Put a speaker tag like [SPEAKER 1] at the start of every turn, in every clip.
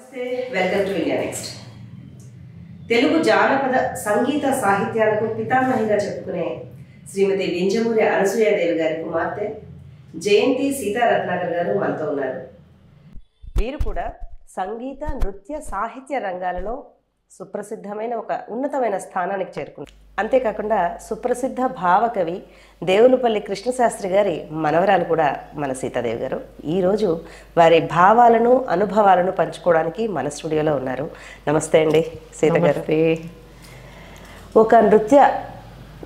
[SPEAKER 1] నమస్తే, welcome to India next. Telugu జానపద సంగీత సాహిత్యాలకు పితామహిగా చెప్పుకునే శ్రీమతి వింజమూరి అనసూయాదేవి గారి కుమార్తె జయంతి సీతారత్నాకర్ గారు మనతో ఉన్నారు. వీరు కూడా సంగీత, నృత్య, సాహిత్య రంగాలలో సుప్రసిద్ధమైన ఒక ఉన్నతమైన స్థానానికి చేరుకున్నారు. అంతేకాకుండా సుప్రసిద్ధ భావకవి దేవులపల్లి కృష్ణశాస్త్రి గారి మనవరాలు కూడా మన సీతాదేవి గారు. ఈరోజు వారి భావాలను, అనుభవాలను పంచుకోవడానికి మన స్టూడియోలో ఉన్నారు. నమస్తే అండి సీత గారు. ఒక నృత్య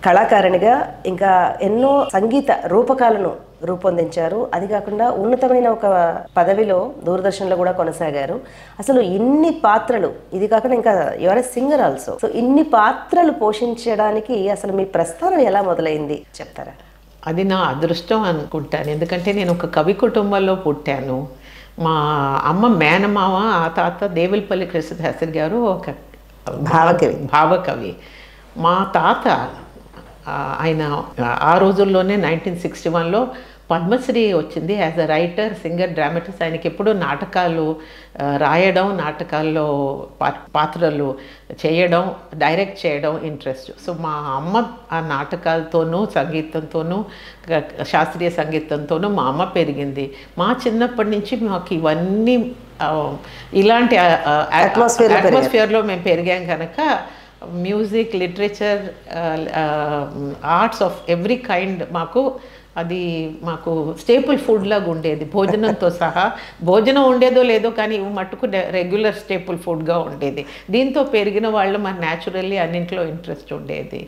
[SPEAKER 1] కళాకారిణిగా ఇంకా ఎన్నో సంగీత రూపకాలను రూపొందించారు. అది కాకుండా ఉన్నతమైన ఒక పదవిలో దూరదర్శన్లో కూడా కొనసాగారు. అసలు ఇన్ని పాత్రలు, ఇది కాకుండా ఇంకా యువర్ సింగర్ ఆల్సో. సో ఇన్ని పాత్రలు పోషించడానికి అసలు మీ ప్రస్థానం ఎలా మొదలైంది చెప్తారా?
[SPEAKER 2] అది నా అదృష్టం అనుకుంటాను. ఎందుకంటే నేను ఒక కవి కుటుంబంలో పుట్టాను. మా అమ్మ మేనమామ, ఆ తాత దేవులపల్లి కృష్ణశాస్త్రి గారు ఒక భావకవి. మా తాత ఆయన ఆ రోజుల్లోనే 1961లో పద్మశ్రీ వచ్చింది as a writer, singer, dramatist. ఆయనకి ఎప్పుడూ నాటకాలు రాయడం, నాటకాల్లో పాత్రలు చేయడం, డైరెక్ట్ చేయడం ఇంట్రెస్ట్. సో మా అమ్మ ఆ నాటకాలతోనూ, సంగీతంతోనూ, శాస్త్రీయ సంగీతంతోనూ మా అమ్మ పెరిగింది. మా చిన్నప్పటి నుంచి మాకు ఇవన్నీ ఇలాంటి అట్మాస్ఫియర్లో మేము పెరిగాం కనుక music, literature, arts of every kind మాకు స్టేపుల్ ఫుడ్ లాగా ఉండేది. భోజనంతో సహా భోజనం ఉండేదో లేదో కానీ మట్టుకు రెగ్యులర్ స్టేపుల్ ఫుడ్గా ఉండేది. దీంతో పెరిగిన వాళ్ళు మరి న్యాచురల్లీ అన్నింట్లో ఇంట్రెస్ట్ ఉండేది.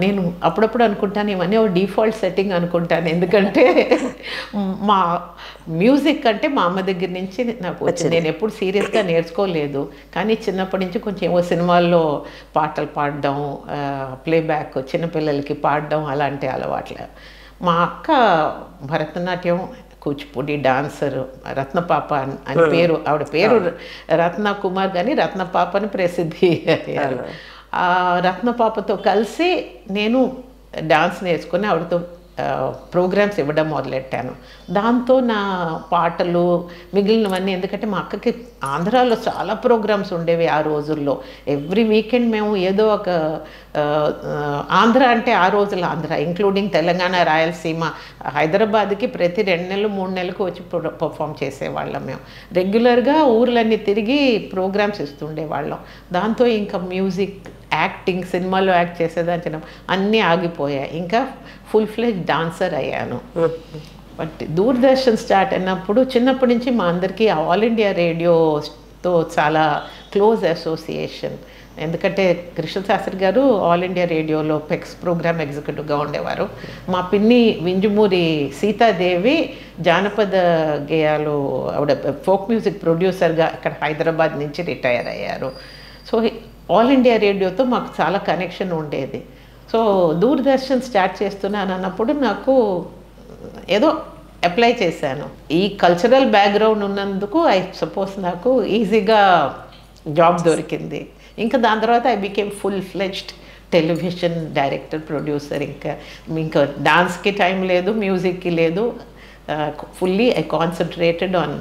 [SPEAKER 2] నేను అప్పుడప్పుడు అనుకుంటాను ఇవన్నీ ఒక డిఫాల్ట్ సెట్టింగ్ అనుకుంటాను. ఎందుకంటే మా మ్యూజిక్ అంటే మా అమ్మ దగ్గర నుంచి నాకు వచ్చింది. నేను ఎప్పుడు సీరియస్గా నేర్చుకోలేదు, కానీ చిన్నప్పటి నుంచి కొంచెం ఏవో సినిమాల్లో పాటలు పాడడం, ప్లేబ్యాక్ చిన్నపిల్లలకి పాడడం అలాంటి అలవాట్లు. మా అక్క భరతనాట్యం, కూచిపూడి డాన్సర్, రత్నపాప అని పేరు. ఆవిడ పేరు రత్న కుమార్ కానీ రత్నపాప అని ప్రసిద్ధి అయ్యారు. ఆ రత్నపాపతో కలిసి నేను డాన్స్ నేర్చుకుని ఆవిడతో ప్రోగ్రామ్స్ ఇవ్వడం మొదలెట్టాను. దాంతో నా పాటలు మిగిలినవన్నీ, ఎందుకంటే మా అక్కకి ఆంధ్రాలో చాలా ప్రోగ్రామ్స్ ఉండేవి ఆ రోజుల్లో. ఎవ్రీ వీకెండ్ మేము ఏదో ఒక ఆంధ్ర అంటే ఆ రోజుల్లో ఆంధ్ర ఇంక్లూడింగ్ తెలంగాణ, రాయలసీమ, హైదరాబాద్కి ప్రతి 2 నెలలు 3 నెలలకు వచ్చి పర్ఫామ్ చేసేవాళ్ళం. మేము రెగ్యులర్గా ఊర్లన్నీ తిరిగి ప్రోగ్రామ్స్ ఇస్తుండేవాళ్ళం. దాంతో ఇంకా మ్యూజిక్, యాక్టింగ్, సినిమాలో యాక్ట్ చేసేదాన్ని అన్నీ ఆగిపోయాయి. ఇంకా ఫుల్ ఫ్లెజ్ డాన్సర్ అయ్యాను. బట్ దూరదర్శన్ స్టార్ట్ అయినప్పుడు చిన్నప్పటి నుంచి మా అందరికీ ఆల్ ఇండియా రేడియోతో చాలా క్లోజ్ అసోసియేషన్. ఎందుకంటే కృష్ణశాస్త్రి గారు ఆల్ ఇండియా రేడియోలో పెక్స్ ప్రోగ్రామ్ ఎగ్జిక్యూటివ్గా ఉండేవారు. మా పిన్ని వింజమూరి సీతాదేవి జానపద గేయాలు, ఆవిడ ఫోక్ మ్యూజిక్ ప్రొడ్యూసర్గా ఇక్కడ హైదరాబాద్ నుంచి రిటైర్ అయ్యారు. సో ఆల్ ఇండియా రేడియోతో మాకు చాలా కనెక్షన్ ఉండేది. సో దూరదర్శన్ స్టార్ట్ చేస్తున్నాను అన్నప్పుడు నాకు ఏదో అప్లై చేశాను. ఈ కల్చరల్ బ్యాక్గ్రౌండ్ ఉన్నందుకు ఐ సపోజ్ నాకు ఈజీగా జాబ్ దొరికింది. ఇంకా దాని తర్వాత I became full fledged television director, producer. ఇంకా డాన్స్కి టైం లేదు, మ్యూజిక్కి లేదు. ఫుల్లీ ఐ కాన్సన్ట్రేటెడ్ ఆన్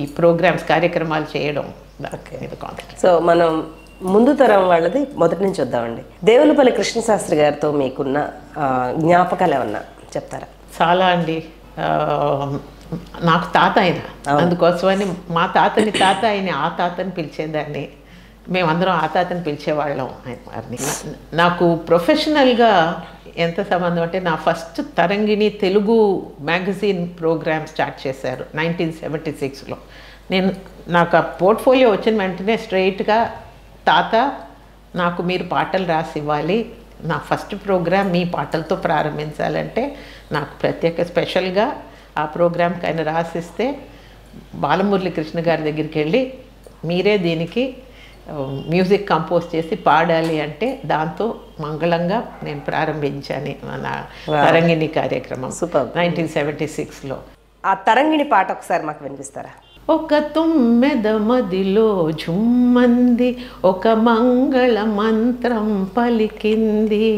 [SPEAKER 2] ఈ ప్రోగ్రామ్స్, కార్యక్రమాలు చేయడం.
[SPEAKER 1] సో మనం ముందు తరం వాళ్ళది మొదటి నుంచి వద్దామండి. దేవులపల్లి కృష్ణశాస్త్రి గారితో మీకున్న జ్ఞాపకాలు ఏమన్నా చెప్తారా?
[SPEAKER 2] చాలా అండి. నాకు తాత ఆయన, అందుకోసమని మా తాతని తాత ఆయన్ని ఆ తాతని పిలిచేదాన్ని. మేమందరం ఆ తాతని పిలిచేవాళ్ళం వారిని. నాకు ప్రొఫెషనల్గా ఎంత సంబంధం అంటే నా ఫస్ట్ తరంగిణి తెలుగు మ్యాగజైన్ ప్రోగ్రామ్ స్టార్ట్ చేశారు 1976లో. నాకు ఆ పోర్ట్ఫోలియో వచ్చిన వెంటనే స్ట్రైట్గా తాత నాకు మీరు పాటలు రాసి ఇవ్వాలి, నా ఫస్ట్ ప్రోగ్రామ్ మీ పాటలతో ప్రారంభించాలంటే నాకు ప్రత్యేక స్పెషల్గా ఆ ప్రోగ్రామ్కి ఆయన రాసిస్తే బాలమురళి కృష్ణ గారి దగ్గరికి వెళ్ళి మీరే దీనికి మ్యూజిక్ కంపోజ్ చేసి పాడాలి అంటే దాంతో మంగళంగా నేను ప్రారంభించాను మన తరంగిణి కార్యక్రమం 1976లో.
[SPEAKER 1] ఆ తరంగిణి పాట ఒకసారి మాకు వినిపిస్తారా?
[SPEAKER 2] ఒక తుమ్మెద మదిలో ఝుమ్మంది, ఒక మంగళ మంత్రం పలికింది,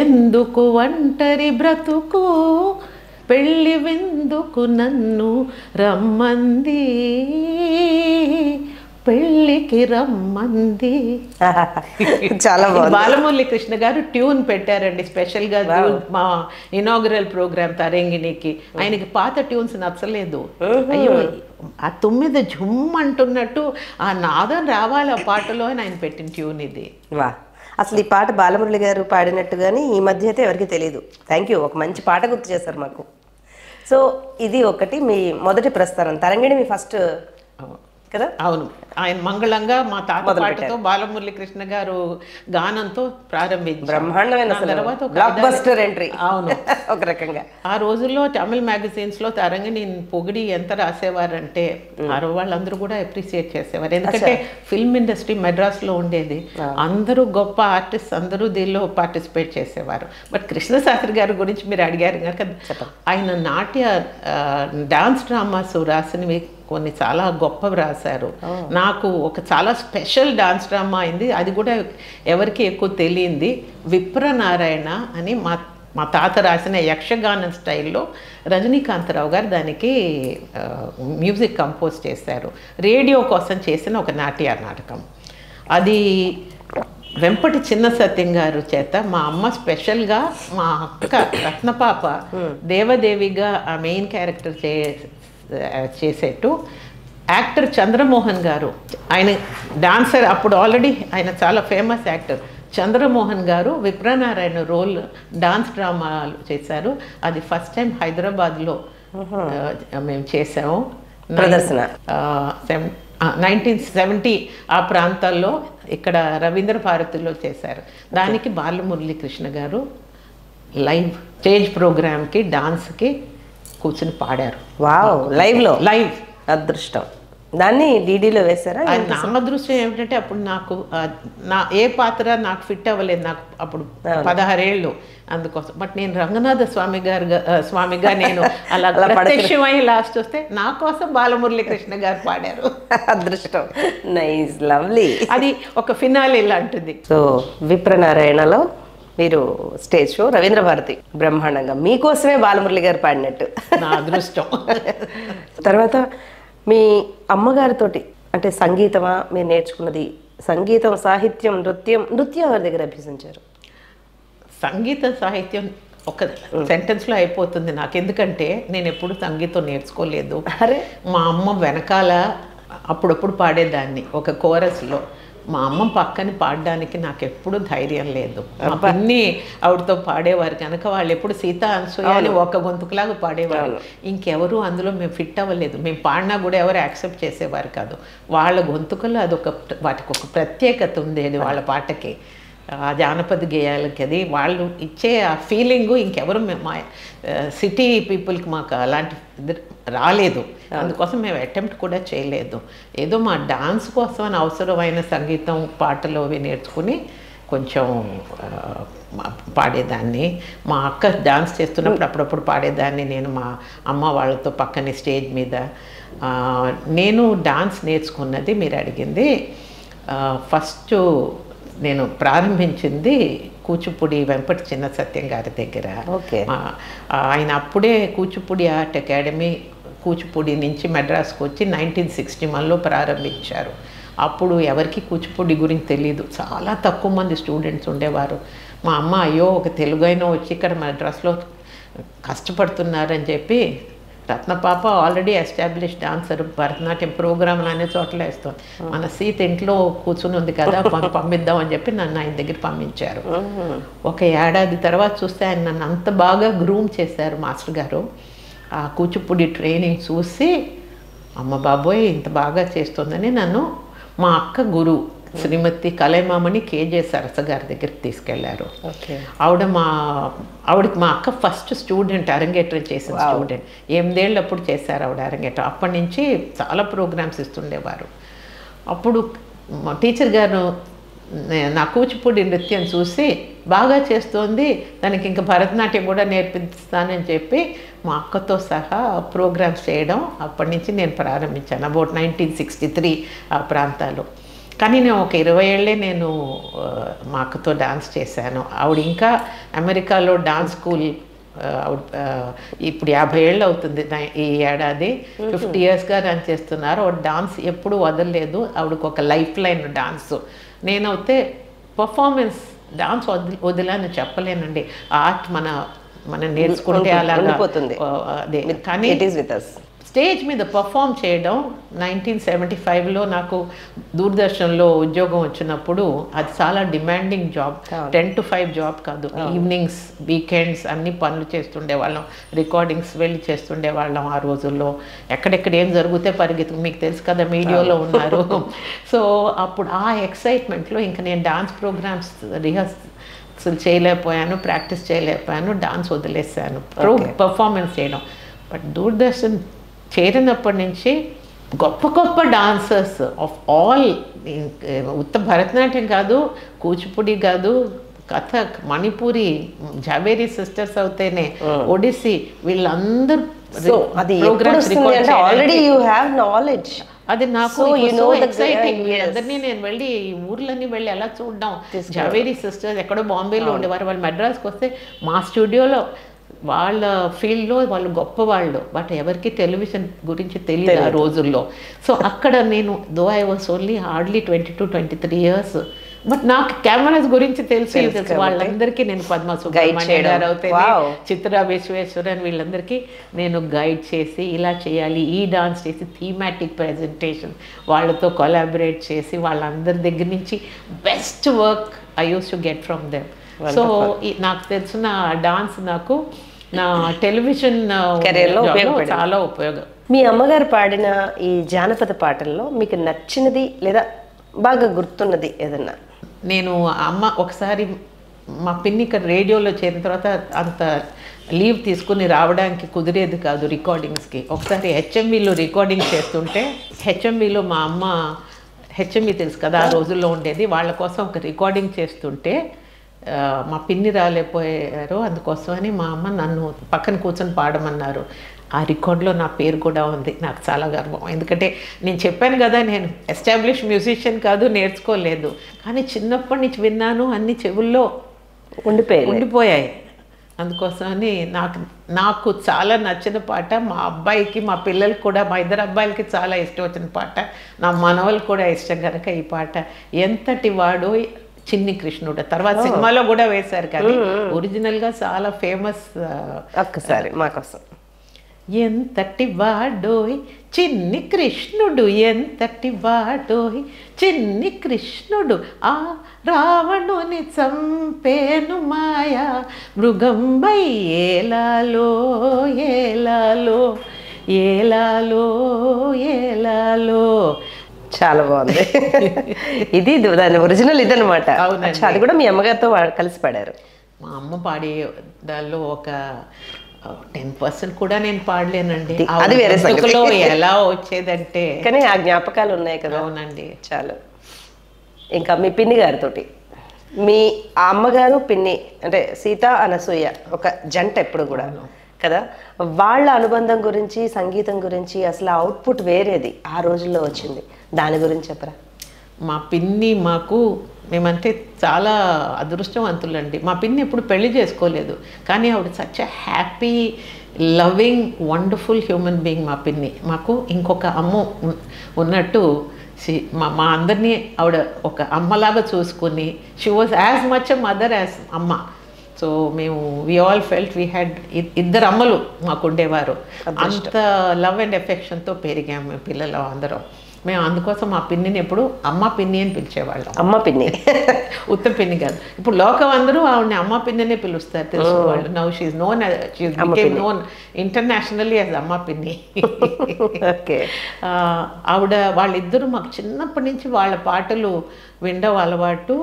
[SPEAKER 2] ఎందుకు ఒంటరి బ్రతుకు పెళ్ళి విందుకు నన్ను రమ్మంది, పెళ్ళికి రమ్మంది.
[SPEAKER 1] చాలా బాగుంది.
[SPEAKER 2] బాలమురళి కృష్ణ గారు ట్యూన్ పెట్టారండి స్పెషల్గా మా ఇనాగ్రల్ ప్రోగ్రామ్ తరంగిణికి. ఆయనకి పాత ట్యూన్స్ నచ్చలేదు. అయ్యో ఆ 9 జుమ్ అంటున్నట్టు ఆ నాదం రావాలి ఆ పాటలో అని ఆయన పెట్టిన ట్యూన్ ఇది.
[SPEAKER 1] వా, అసలు ఈ పాట బాలమురళి గారు పాడినట్టుగాని ఈ మధ్య అయితే ఎవరికి తెలియదు. థ్యాంక్ యూ, ఒక మంచి పాట గుర్తు చేశారు మాకు. సో ఇది ఒకటి మీ మొదటి ప్రస్థానం. తరంగిణి మీ ఫస్ట్ కదా?
[SPEAKER 2] అవును, ఆయన మంగళంగా మా తాత పాటతో బాలమురళి కృష్ణ గారు గానంతో ప్రారంభించారు.
[SPEAKER 1] బ్రహ్మాండమైన
[SPEAKER 2] తర్వాత
[SPEAKER 1] బ్లాక్ బస్టర్ ఎంట్రీ.
[SPEAKER 2] అవును,
[SPEAKER 1] ఒక రకంగా
[SPEAKER 2] ఆ రోజుల్లో తమిళ్ మ్యాగజైన్స్ లో తరంగిణి పొగిడి ఎంత రాసేవారంటే వాళ్ళందరూ కూడా అప్రిషియేట్ చేసేవారు. ఎందుకంటే ఫిల్మ్ ఇండస్ట్రీ మెడ్రాస్ లో ఉండేది, అందరూ గొప్ప ఆర్టిస్ట్ అందరూ దీనిలో పార్టిసిపేట్ చేసేవారు. బట్ కృష్ణశాస్త్రి గారి గురించి మీరు అడిగారు కనుక, ఆయన నాట్య డాన్స్ డ్రామాస్ రాసినవి కొన్ని చాలా గొప్పవి రాశారు. నాకు ఒక చాలా స్పెషల్ డాన్స్ డ్రామా అయింది, అది కూడా ఎవరికి ఎక్కువ తెలియంది. విప్రనారాయణ అని మా తాత రాసిన యక్షగానం స్టైల్లో రజనీకాంతరావు గారు దానికి మ్యూజిక్ కంపోజ్ చేశారు. రేడియో కోసం చేసిన ఒక నాట్య నాటకం అది. వెంపటి చిన్న సత్యం గారు చేత మా అమ్మ స్పెషల్గా మా అక్క రత్నపాప దేవదేవిగా ఆ మెయిన్ క్యారెక్టర్ చేసేట్టు యాక్టర్ చంద్రమోహన్ గారు, ఆయన డాన్సర్, అప్పుడు ఆల్రెడీ ఆయన చాలా ఫేమస్ యాక్టర్. చంద్రమోహన్ గారు విప్రనారాయణ రోల్ డాన్స్ డ్రామాలు చేశారు. అది ఫస్ట్ టైం హైదరాబాద్లో మేము చేసాము
[SPEAKER 1] ప్రదర్శన.
[SPEAKER 2] 1970 ఆ ప్రాంతాల్లో ఇక్కడ రవీంద్ర భారతిలో చేశారు. దానికి బాలమురళి కృష్ణ గారు లైవ్ స్టేజ్ ప్రోగ్రామ్కి డాన్స్కి కూర్చుని పాడారు.
[SPEAKER 1] వావ్, లైవ్
[SPEAKER 2] అదృష్టం.
[SPEAKER 1] దాన్ని డీడీలో వేశారా?
[SPEAKER 2] నా అదృష్టం ఏమిటంటే అప్పుడు నాకు ఏ పాత్ర నాకు ఫిట్ అవ్వలేదు. నాకు అప్పుడు 16 ఏళ్ళు, అందుకోసం. బట్ నేను రంగనాథ స్వామిగా నేను అలా ప్రత్యక్షమై లాస్ట్ వస్తే నా కోసం బాలమురళి కృష్ణ గారు పాడారు.
[SPEAKER 1] అదృష్టం. Nice, lovely.
[SPEAKER 2] అది ఒక ఫినాలే లాంటిది.
[SPEAKER 1] సో విప్రనారాయణలో మీరు స్టేజ్ షో రవీంద్ర భారతి బ్రహ్మాండంగా మీకోసమే బాలమురళి గారు పాడినట్టు.
[SPEAKER 2] నా అదృష్టం.
[SPEAKER 1] తర్వాత మీ అమ్మగారితోటి అంటే సంగీతమా మీరు నేర్చుకున్నది? సంగీతం, సాహిత్యం, నృత్యం ఎవరి దగ్గర అభ్యసించారు?
[SPEAKER 2] సంగీత సాహిత్యం ఒక సెంటెన్స్లో అయిపోతుంది నాకు, ఎందుకంటే నేను ఎప్పుడు సంగీతం నేర్చుకోలేదు. మా అమ్మ వెనకాల అప్పుడప్పుడు పాడేదాన్ని ఒక కోరస్లో. మా అమ్మ పక్కన పాడడానికి నాకు ఎప్పుడు ధైర్యం లేదు. అన్నీ ఆవిడతో పాడేవారు కనుక వాళ్ళు ఎప్పుడు సీత అనసూయ అని ఒక గొంతుకులాగా పాడేవారు. ఇంకెవరు అందులో మేము ఫిట్ అవ్వలేదు. మేము పాడినా కూడా ఎవరు యాక్సెప్ట్ చేసేవారు కాదు. వాళ్ళ గొంతుకలో వాటికి ఒక ప్రత్యేకత ఉండేది వాళ్ళ పాటకి, ఆ జానపద గేయాలకి. అది వాళ్ళు ఇచ్చే ఆ ఫీలింగు ఇంకెవరు మా సిటీ పీపుల్కి మాకు అలాంటి రాలేదు. అందుకోసం మేము అటెంప్ట్ కూడా చేయలేదు. ఏదో మా డాన్స్ కోసం అని అవసరమైన సంగీతం పాటలు అవి నేర్చుకుని కొంచెం పాడేదాన్ని. మా అక్క డాన్స్ చేస్తున్నప్పుడు అప్పుడప్పుడు పాడేదాన్ని నేను మా అమ్మ వాళ్ళతో పక్కనే స్టేజ్ మీద. నేను డాన్స్ నేర్చుకున్నది మీరు అడిగింది, ఫస్ట్ నేను ప్రారంభించింది కూచిపూడి వెంపటి చిన్న సత్యం గారి దగ్గర. ఆయన అప్పుడే కూచిపూడి ఆర్ట్ అకాడమీ కూచిపూడి నుంచి మెడ్రాస్కి వచ్చి 1961లో ప్రారంభించారు. అప్పుడు ఎవరికి కూచిపూడి గురించి తెలియదు, చాలా తక్కువ మంది స్టూడెంట్స్ ఉండేవారు. మా అమ్మ అయ్యో ఒక తెలుగు అయినా వచ్చి ఇక్కడ మెడ్రాస్లో కష్టపడుతున్నారని చెప్పి, Ratna Papa already establish dancer, Bharatanatyam ప్రోగ్రాంలు అనే చోట్ల వేస్తుంది, మన సీత ఇంట్లో కూర్చుని ఉంది కదా పంపిద్దామని చెప్పి నన్ను ఆయన దగ్గర పంపించారు. ఒక ఏడాది తర్వాత చూస్తే ఆయన నన్ను అంత బాగా గ్రూమ్ చేశారు మాస్టర్ గారు. ఆ కూచిపూడి ట్రైనింగ్ చూసి అమ్మ బాబోయ్ ఇంత బాగా చేస్తుందని నన్ను మా అక్క గురువు శ్రీమతి కలైమామణి కేజే సరస గారి దగ్గరికి తీసుకెళ్లారు. ఆవిడకి మా అక్క ఫస్ట్ స్టూడెంట్, అరంగేట్రం చేసిన స్టూడెంట్. 8 ఏళ్ళు అప్పుడు చేశారు ఆవిడ అరంగేట్రం. అప్పటి నుంచి చాలా ప్రోగ్రామ్స్ ఇస్తుండేవారు. అప్పుడు మా టీచర్ గారు నా కూచిపూడి నృత్యం చూసి బాగా చేస్తోంది, దానికి ఇంకా భరతనాట్యం కూడా నేర్పిస్తానని చెప్పి మా అక్కతో సహా ప్రోగ్రామ్స్ చేయడం అప్పటి నుంచి నేను ప్రారంభించాను. అబౌట్ 1963 ఆ ప్రాంతాలు. కానీ నేను ఒక 20 ఏళ్ళే నేను మా అక్కతో డాన్స్ చేశాను. ఆవిడ ఇంకా అమెరికాలో డాన్స్ స్కూల్ ఇప్పుడు 50 ఏళ్ళు అవుతుంది ఈ ఏడాది. 50 yearsగా రన్ చేస్తున్నారు. ఆవిడ డాన్స్ ఎప్పుడు వదలలేదు. ఆవిడకి ఒక లైఫ్ లైన్ డాన్స్. నేనైతే పర్ఫార్మెన్స్ డాన్స్ వదిలని చెప్పలేనండి. ఆర్ట్ మనం నేర్చుకుంటే అలాగా అదే. కానీ స్టేజ్ మీద పర్ఫామ్ చేయడం 1975లో నాకు దూరదర్శన్లో ఉద్యోగం వచ్చినప్పుడు అది చాలా డిమాండింగ్ జాబ్. 10 to 5 జాబ్ కాదు. ఈవినింగ్స్, వీకెండ్స్ అన్ని పనులు చేస్తుండేవాళ్ళం. రికార్డింగ్స్ వెళ్ళి చేస్తుండేవాళ్ళం. ఆ రోజుల్లో ఎక్కడెక్కడ ఏం జరిగితే పరిగెత్తు, మీకు తెలుసు కదా, మీడియాలో ఉన్నారు. సో అప్పుడు ఆ ఎక్సైట్మెంట్లో ఇంకా నేను డాన్స్ ప్రోగ్రామ్స్ రిహర్సల్ చేయలేకపోయాను, ప్రాక్టీస్ చేయలేకపోయాను, డాన్స్ వదిలేసాను, పర్ఫార్మెన్స్ చేయడం. బట్ దూరదర్శన్ చేరినప్పటి నుంచి గొప్ప గొప్ప డాన్సర్స్ ఆఫ్ ఆల్, ఉత్త భరతనాట్యం కాదు, కూచిపూడి కాదు, కథక్, మణిపూరి, జావేరి సిస్టర్స్ అవుతేనే, ఒడిస్సీ, వీళ్ళందరూ అది నాకు ఎక్సైటింగ్. వీళ్ళందరినీ నేను వెళ్ళి ఊర్లన్నీ వెళ్ళి ఎలా చూడడం. జావేరి సిస్టర్స్ ఎక్కడో బాంబేలో ఉండేవారు, వాళ్ళు మెడ్రాస్కి వస్తే మా స్టూడియోలో వాళ్ళ ఫీల్డ్లో వాళ్ళు గొప్పవాళ్ళు. బట్ ఎవరికి టెలివిజన్ గురించి తెలియదు ఆ రోజుల్లో. సో అక్కడ నేను I was only hardly 22-23 years, but నాకు కెమెరాస్ గురించి తెలుసు. వాళ్ళందరికీ నేను పద్మ సుబ్రహ్మణ్య గారు అవుతే, చిత్ర విశ్వేశ్వరన్, వీళ్ళందరికీ నేను గైడ్ చేసి ఇలా చేయాలి, ఈ డాన్స్ చేసి, థీమాటిక్ ప్రెజెంటేషన్ వాళ్ళతో కొలాబరేట్ చేసి, వాళ్ళందరి దగ్గర నుంచి best work I use to get from them. So నాకు తెలిసిన డాన్స్ నాకు నా టెలివిజన్ కెరీర్లో చాలా ఉపయోగం.
[SPEAKER 3] మీ అమ్మగారు పాడిన ఈ జానపద పాటల్లో మీకు నచ్చినది లేదా బాగా గుర్తున్నది ఏదన్నా?
[SPEAKER 2] నేను ఒకసారి మా పిన్ని ఇక్కడ రేడియోలో చేరిన తర్వాత అంత లీవ్ తీసుకుని రావడానికి కుదిరేది కాదు రికార్డింగ్స్కి. ఒకసారి హెచ్ఎంవిలో రికార్డింగ్ చేస్తుంటే, హెచ్ఎంవిలో మా అమ్మ, హెచ్ఎంవి తెలుసు కదా ఆ రోజుల్లో ఉండేది, వాళ్ళ కోసం ఒక రికార్డింగ్ చేస్తుంటే మా పిన్ని రాలేకపోయారు. అందుకోసమని మా అమ్మ నన్ను పక్కన కూర్చొని పాడమన్నారు. ఆ రికార్డులో నా పేరు కూడా ఉంది. నాకు చాలా గర్వం. ఎందుకంటే నేను చెప్పాను కదా, నేను ఎస్టాబ్లిష్ మ్యూజిషియన్ కాదు, నేర్చుకోలేదు. కానీ చిన్నప్పటి నుంచి విన్నాను, అన్ని చెవుల్లో ఉండిపోయాయి. అందుకోసమని నాకు చాలా నచ్చిన పాట, మా అబ్బాయికి, మా పిల్లలకి కూడా, మా ఇద్దరు అబ్బాయిలకి చాలా ఇష్టం వచ్చిన పాట, నా మనవలు కూడా ఇష్టం కనుక ఈ పాట. ఎంతటి వాడు చిన్ని కృష్ణుడు, తర్వాత సినిమాలో కూడా వేశారు కానీ ఒరిజినల్గా చాలా ఫేమస్.
[SPEAKER 3] ఒక్కసారి మాకోసం.
[SPEAKER 2] ఎంతటి వాడోయ్ చిన్ని కృష్ణుడు, ఎంతటి వాడోయ్ చిన్ని కృష్ణుడు, ఆ రావణుని చంపేను మాయా మృగంబై, ఏలాలో ఏలాలో ఏలాలో ఏలాలో.
[SPEAKER 3] చాలా బాగుంది. ఇది దాని ఒరిజినల్ ఇదనమాట. అది కూడా మీ అమ్మగారితో కలిసి పాడారు?
[SPEAKER 2] మా అమ్మ పాడే దానిలో ఒక 10% కూడా నేను పాడలేనండి.
[SPEAKER 3] అది వేరే సంగతిలో
[SPEAKER 2] ఎలా వచ్చేదంటే,
[SPEAKER 3] కానీ ఆ జ్ఞాపకాలు ఉన్నాయి కదా.
[SPEAKER 2] అవునండి.
[SPEAKER 3] చాలు. ఇంకా మీ పిన్ని గారితోటి, మీ అమ్మగారు పిన్ని అంటే సీత అనసూయ ఒక జంట ఎప్పుడు కూడా కదా, వాళ్ళ అనుబంధం గురించి, సంగీతం గురించి, అసలు అవుట్పుట్ వేరేది ఆ రోజుల్లో వచ్చింది, దాని గురించి చెప్పరా?
[SPEAKER 2] మా పిన్ని మేమంటే చాలా అదృష్టవంతులండి. మా పిన్ని ఎప్పుడు పెళ్లి చేసుకోలేదు, కానీ ఆవిడ such a happy, loving, wonderful human being మా పిన్ని. మాకు ఇంకొక అమ్మ ఉన్నట్టు మా అందరినీ ఆవిడ ఒక అమ్మలాగా చూసుకుని, she was as much a mother as అమ్మ. సో మేము we all felt we had ఇద్దరు అమ్మలు మాకు ఉండేవారు. అంత లవ్ అండ్ ఎఫెక్షన్తో పెరిగాము మేము పిల్లలు అందరం. మేము అందుకోసం మా పిన్నిని ఎప్పుడు అమ్మ పిన్ని అని పిలిచేవాళ్ళం.
[SPEAKER 3] అమ్మ పిన్ని,
[SPEAKER 2] ఉత్త పిన్ని కాదు. ఇప్పుడు లోకం అందరూ ఆవిడని అమ్మ పిన్నినే పిలుస్తారు, తెలుసు వాళ్ళు. Now she known, she became known internationally as అమ్మ పిన్ని.
[SPEAKER 3] ఓకే.
[SPEAKER 2] ఆవిడ వాళ్ళిద్దరూ మాకు చిన్నప్పటి నుంచి వాళ్ళ పాటలు వినడం అలవాటు.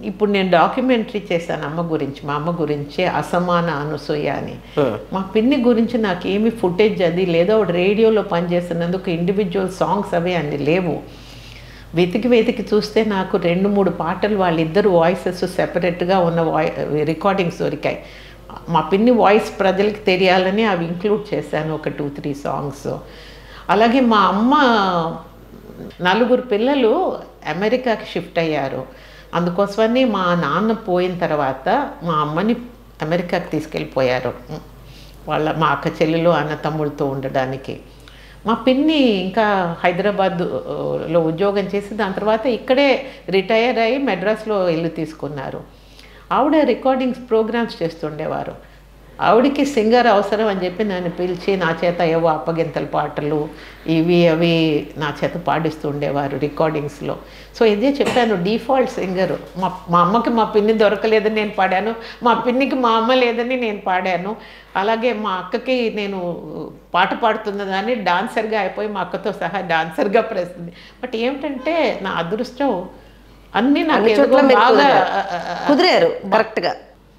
[SPEAKER 2] ఇప్పుడు నేను డాక్యుమెంటరీ చేశాను అమ్మ గురించి, మా అమ్మ గురించి, అసమాన అనసూయ అని. మా పిన్ని గురించి నాకు ఏమి ఫుటేజ్ అది లేదో, రేడియోలో పనిచేస్తున్నందుకు ఇండివిజువల్ సాంగ్స్ అవి అన్ని లేవు. వెతికి చూస్తే నాకు 2-3 పాటలు వాళ్ళిద్దరు వాయిసెస్ సెపరేట్గా ఉన్న రికార్డింగ్స్ దొరికాయి. మా పిన్ని వాయిస్ ప్రజలకి తెలియాలని అవి ఇంక్లూడ్ చేశాను, ఒక 2-3 సాంగ్స్. అలాగే మా అమ్మ 4 పిల్లలు అమెరికాకి షిఫ్ట్ అయ్యారు. అందుకోసమని మా నాన్న పోయిన తర్వాత మా అమ్మని అమెరికాకి తీసుకెళ్ళిపోయారు మా అక్క చెల్లెలు అన్న తమ్ముళ్ళతో ఉండడానికి. మా పిన్ని ఇంకా హైదరాబాద్లో ఉద్యోగం చేసి దాని తర్వాత ఇక్కడే రిటైర్ అయ్యి మెడ్రాస్లో ఇల్లు తీసుకున్నారు. ఆవిడ రికార్డింగ్స్ ప్రోగ్రామ్స్ చేస్తుండేవారు. ఆవిడికి సింగర్ అవసరం అని చెప్పి నన్ను పిలిచి నా చేత ఏవో అప్పగింతల పాటలు ఇవి అవి నా చేత పాడిస్తూ ఉండేవారు రికార్డింగ్స్లో. సో ఇదే చెప్పాను, డిఫాల్ట్ సింగరు. మా అమ్మకి మా పిన్ని దొరకలేదని నేను పాడాను, మా పిన్నికి మా అమ్మ లేదని నేను పాడాను. అలాగే మా అక్కకి నేను పాట పాడుతున్నదాన్ని డాన్సర్గా అయిపోయి మా అక్కతో సహా డాన్సర్గా ప్రసిద్ధి. బట్ ఏమిటంటే నా అదృష్టం అన్నీ నాకు బాగా
[SPEAKER 3] కుదిరారు కరెక్ట్గా.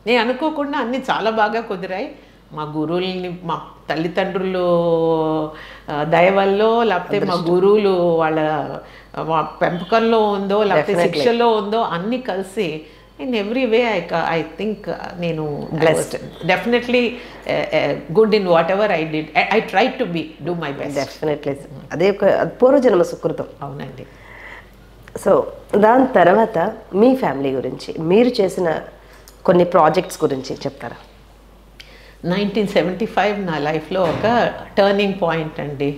[SPEAKER 2] నేను అనుకోకుండా అన్నీ చాలా బాగా కుదిరాయి. మా గురువుల్ని, మా తల్లిదండ్రులు దయ వల్ల, లేకపోతే మా గురువులు వాళ్ళ పెంపకంలో ఉందో లేకపోతే శిక్షలో ఉందో అన్నీ కలిసి in every way I think నేను definitely good in whatever I did. I try to do my best.
[SPEAKER 3] Definitely అదే ఒక పూర్వజన్మ సుకృతం.
[SPEAKER 2] అవునండి.
[SPEAKER 3] సో దాని తర్వాత మీ ఫ్యామిలీ గురించి, మీరు చేసిన కొన్ని ప్రాజెక్ట్స్ గురించి చెప్తారా?
[SPEAKER 2] 1975 నా లైఫ్లో ఒక టర్నింగ్ పాయింట్ అండి.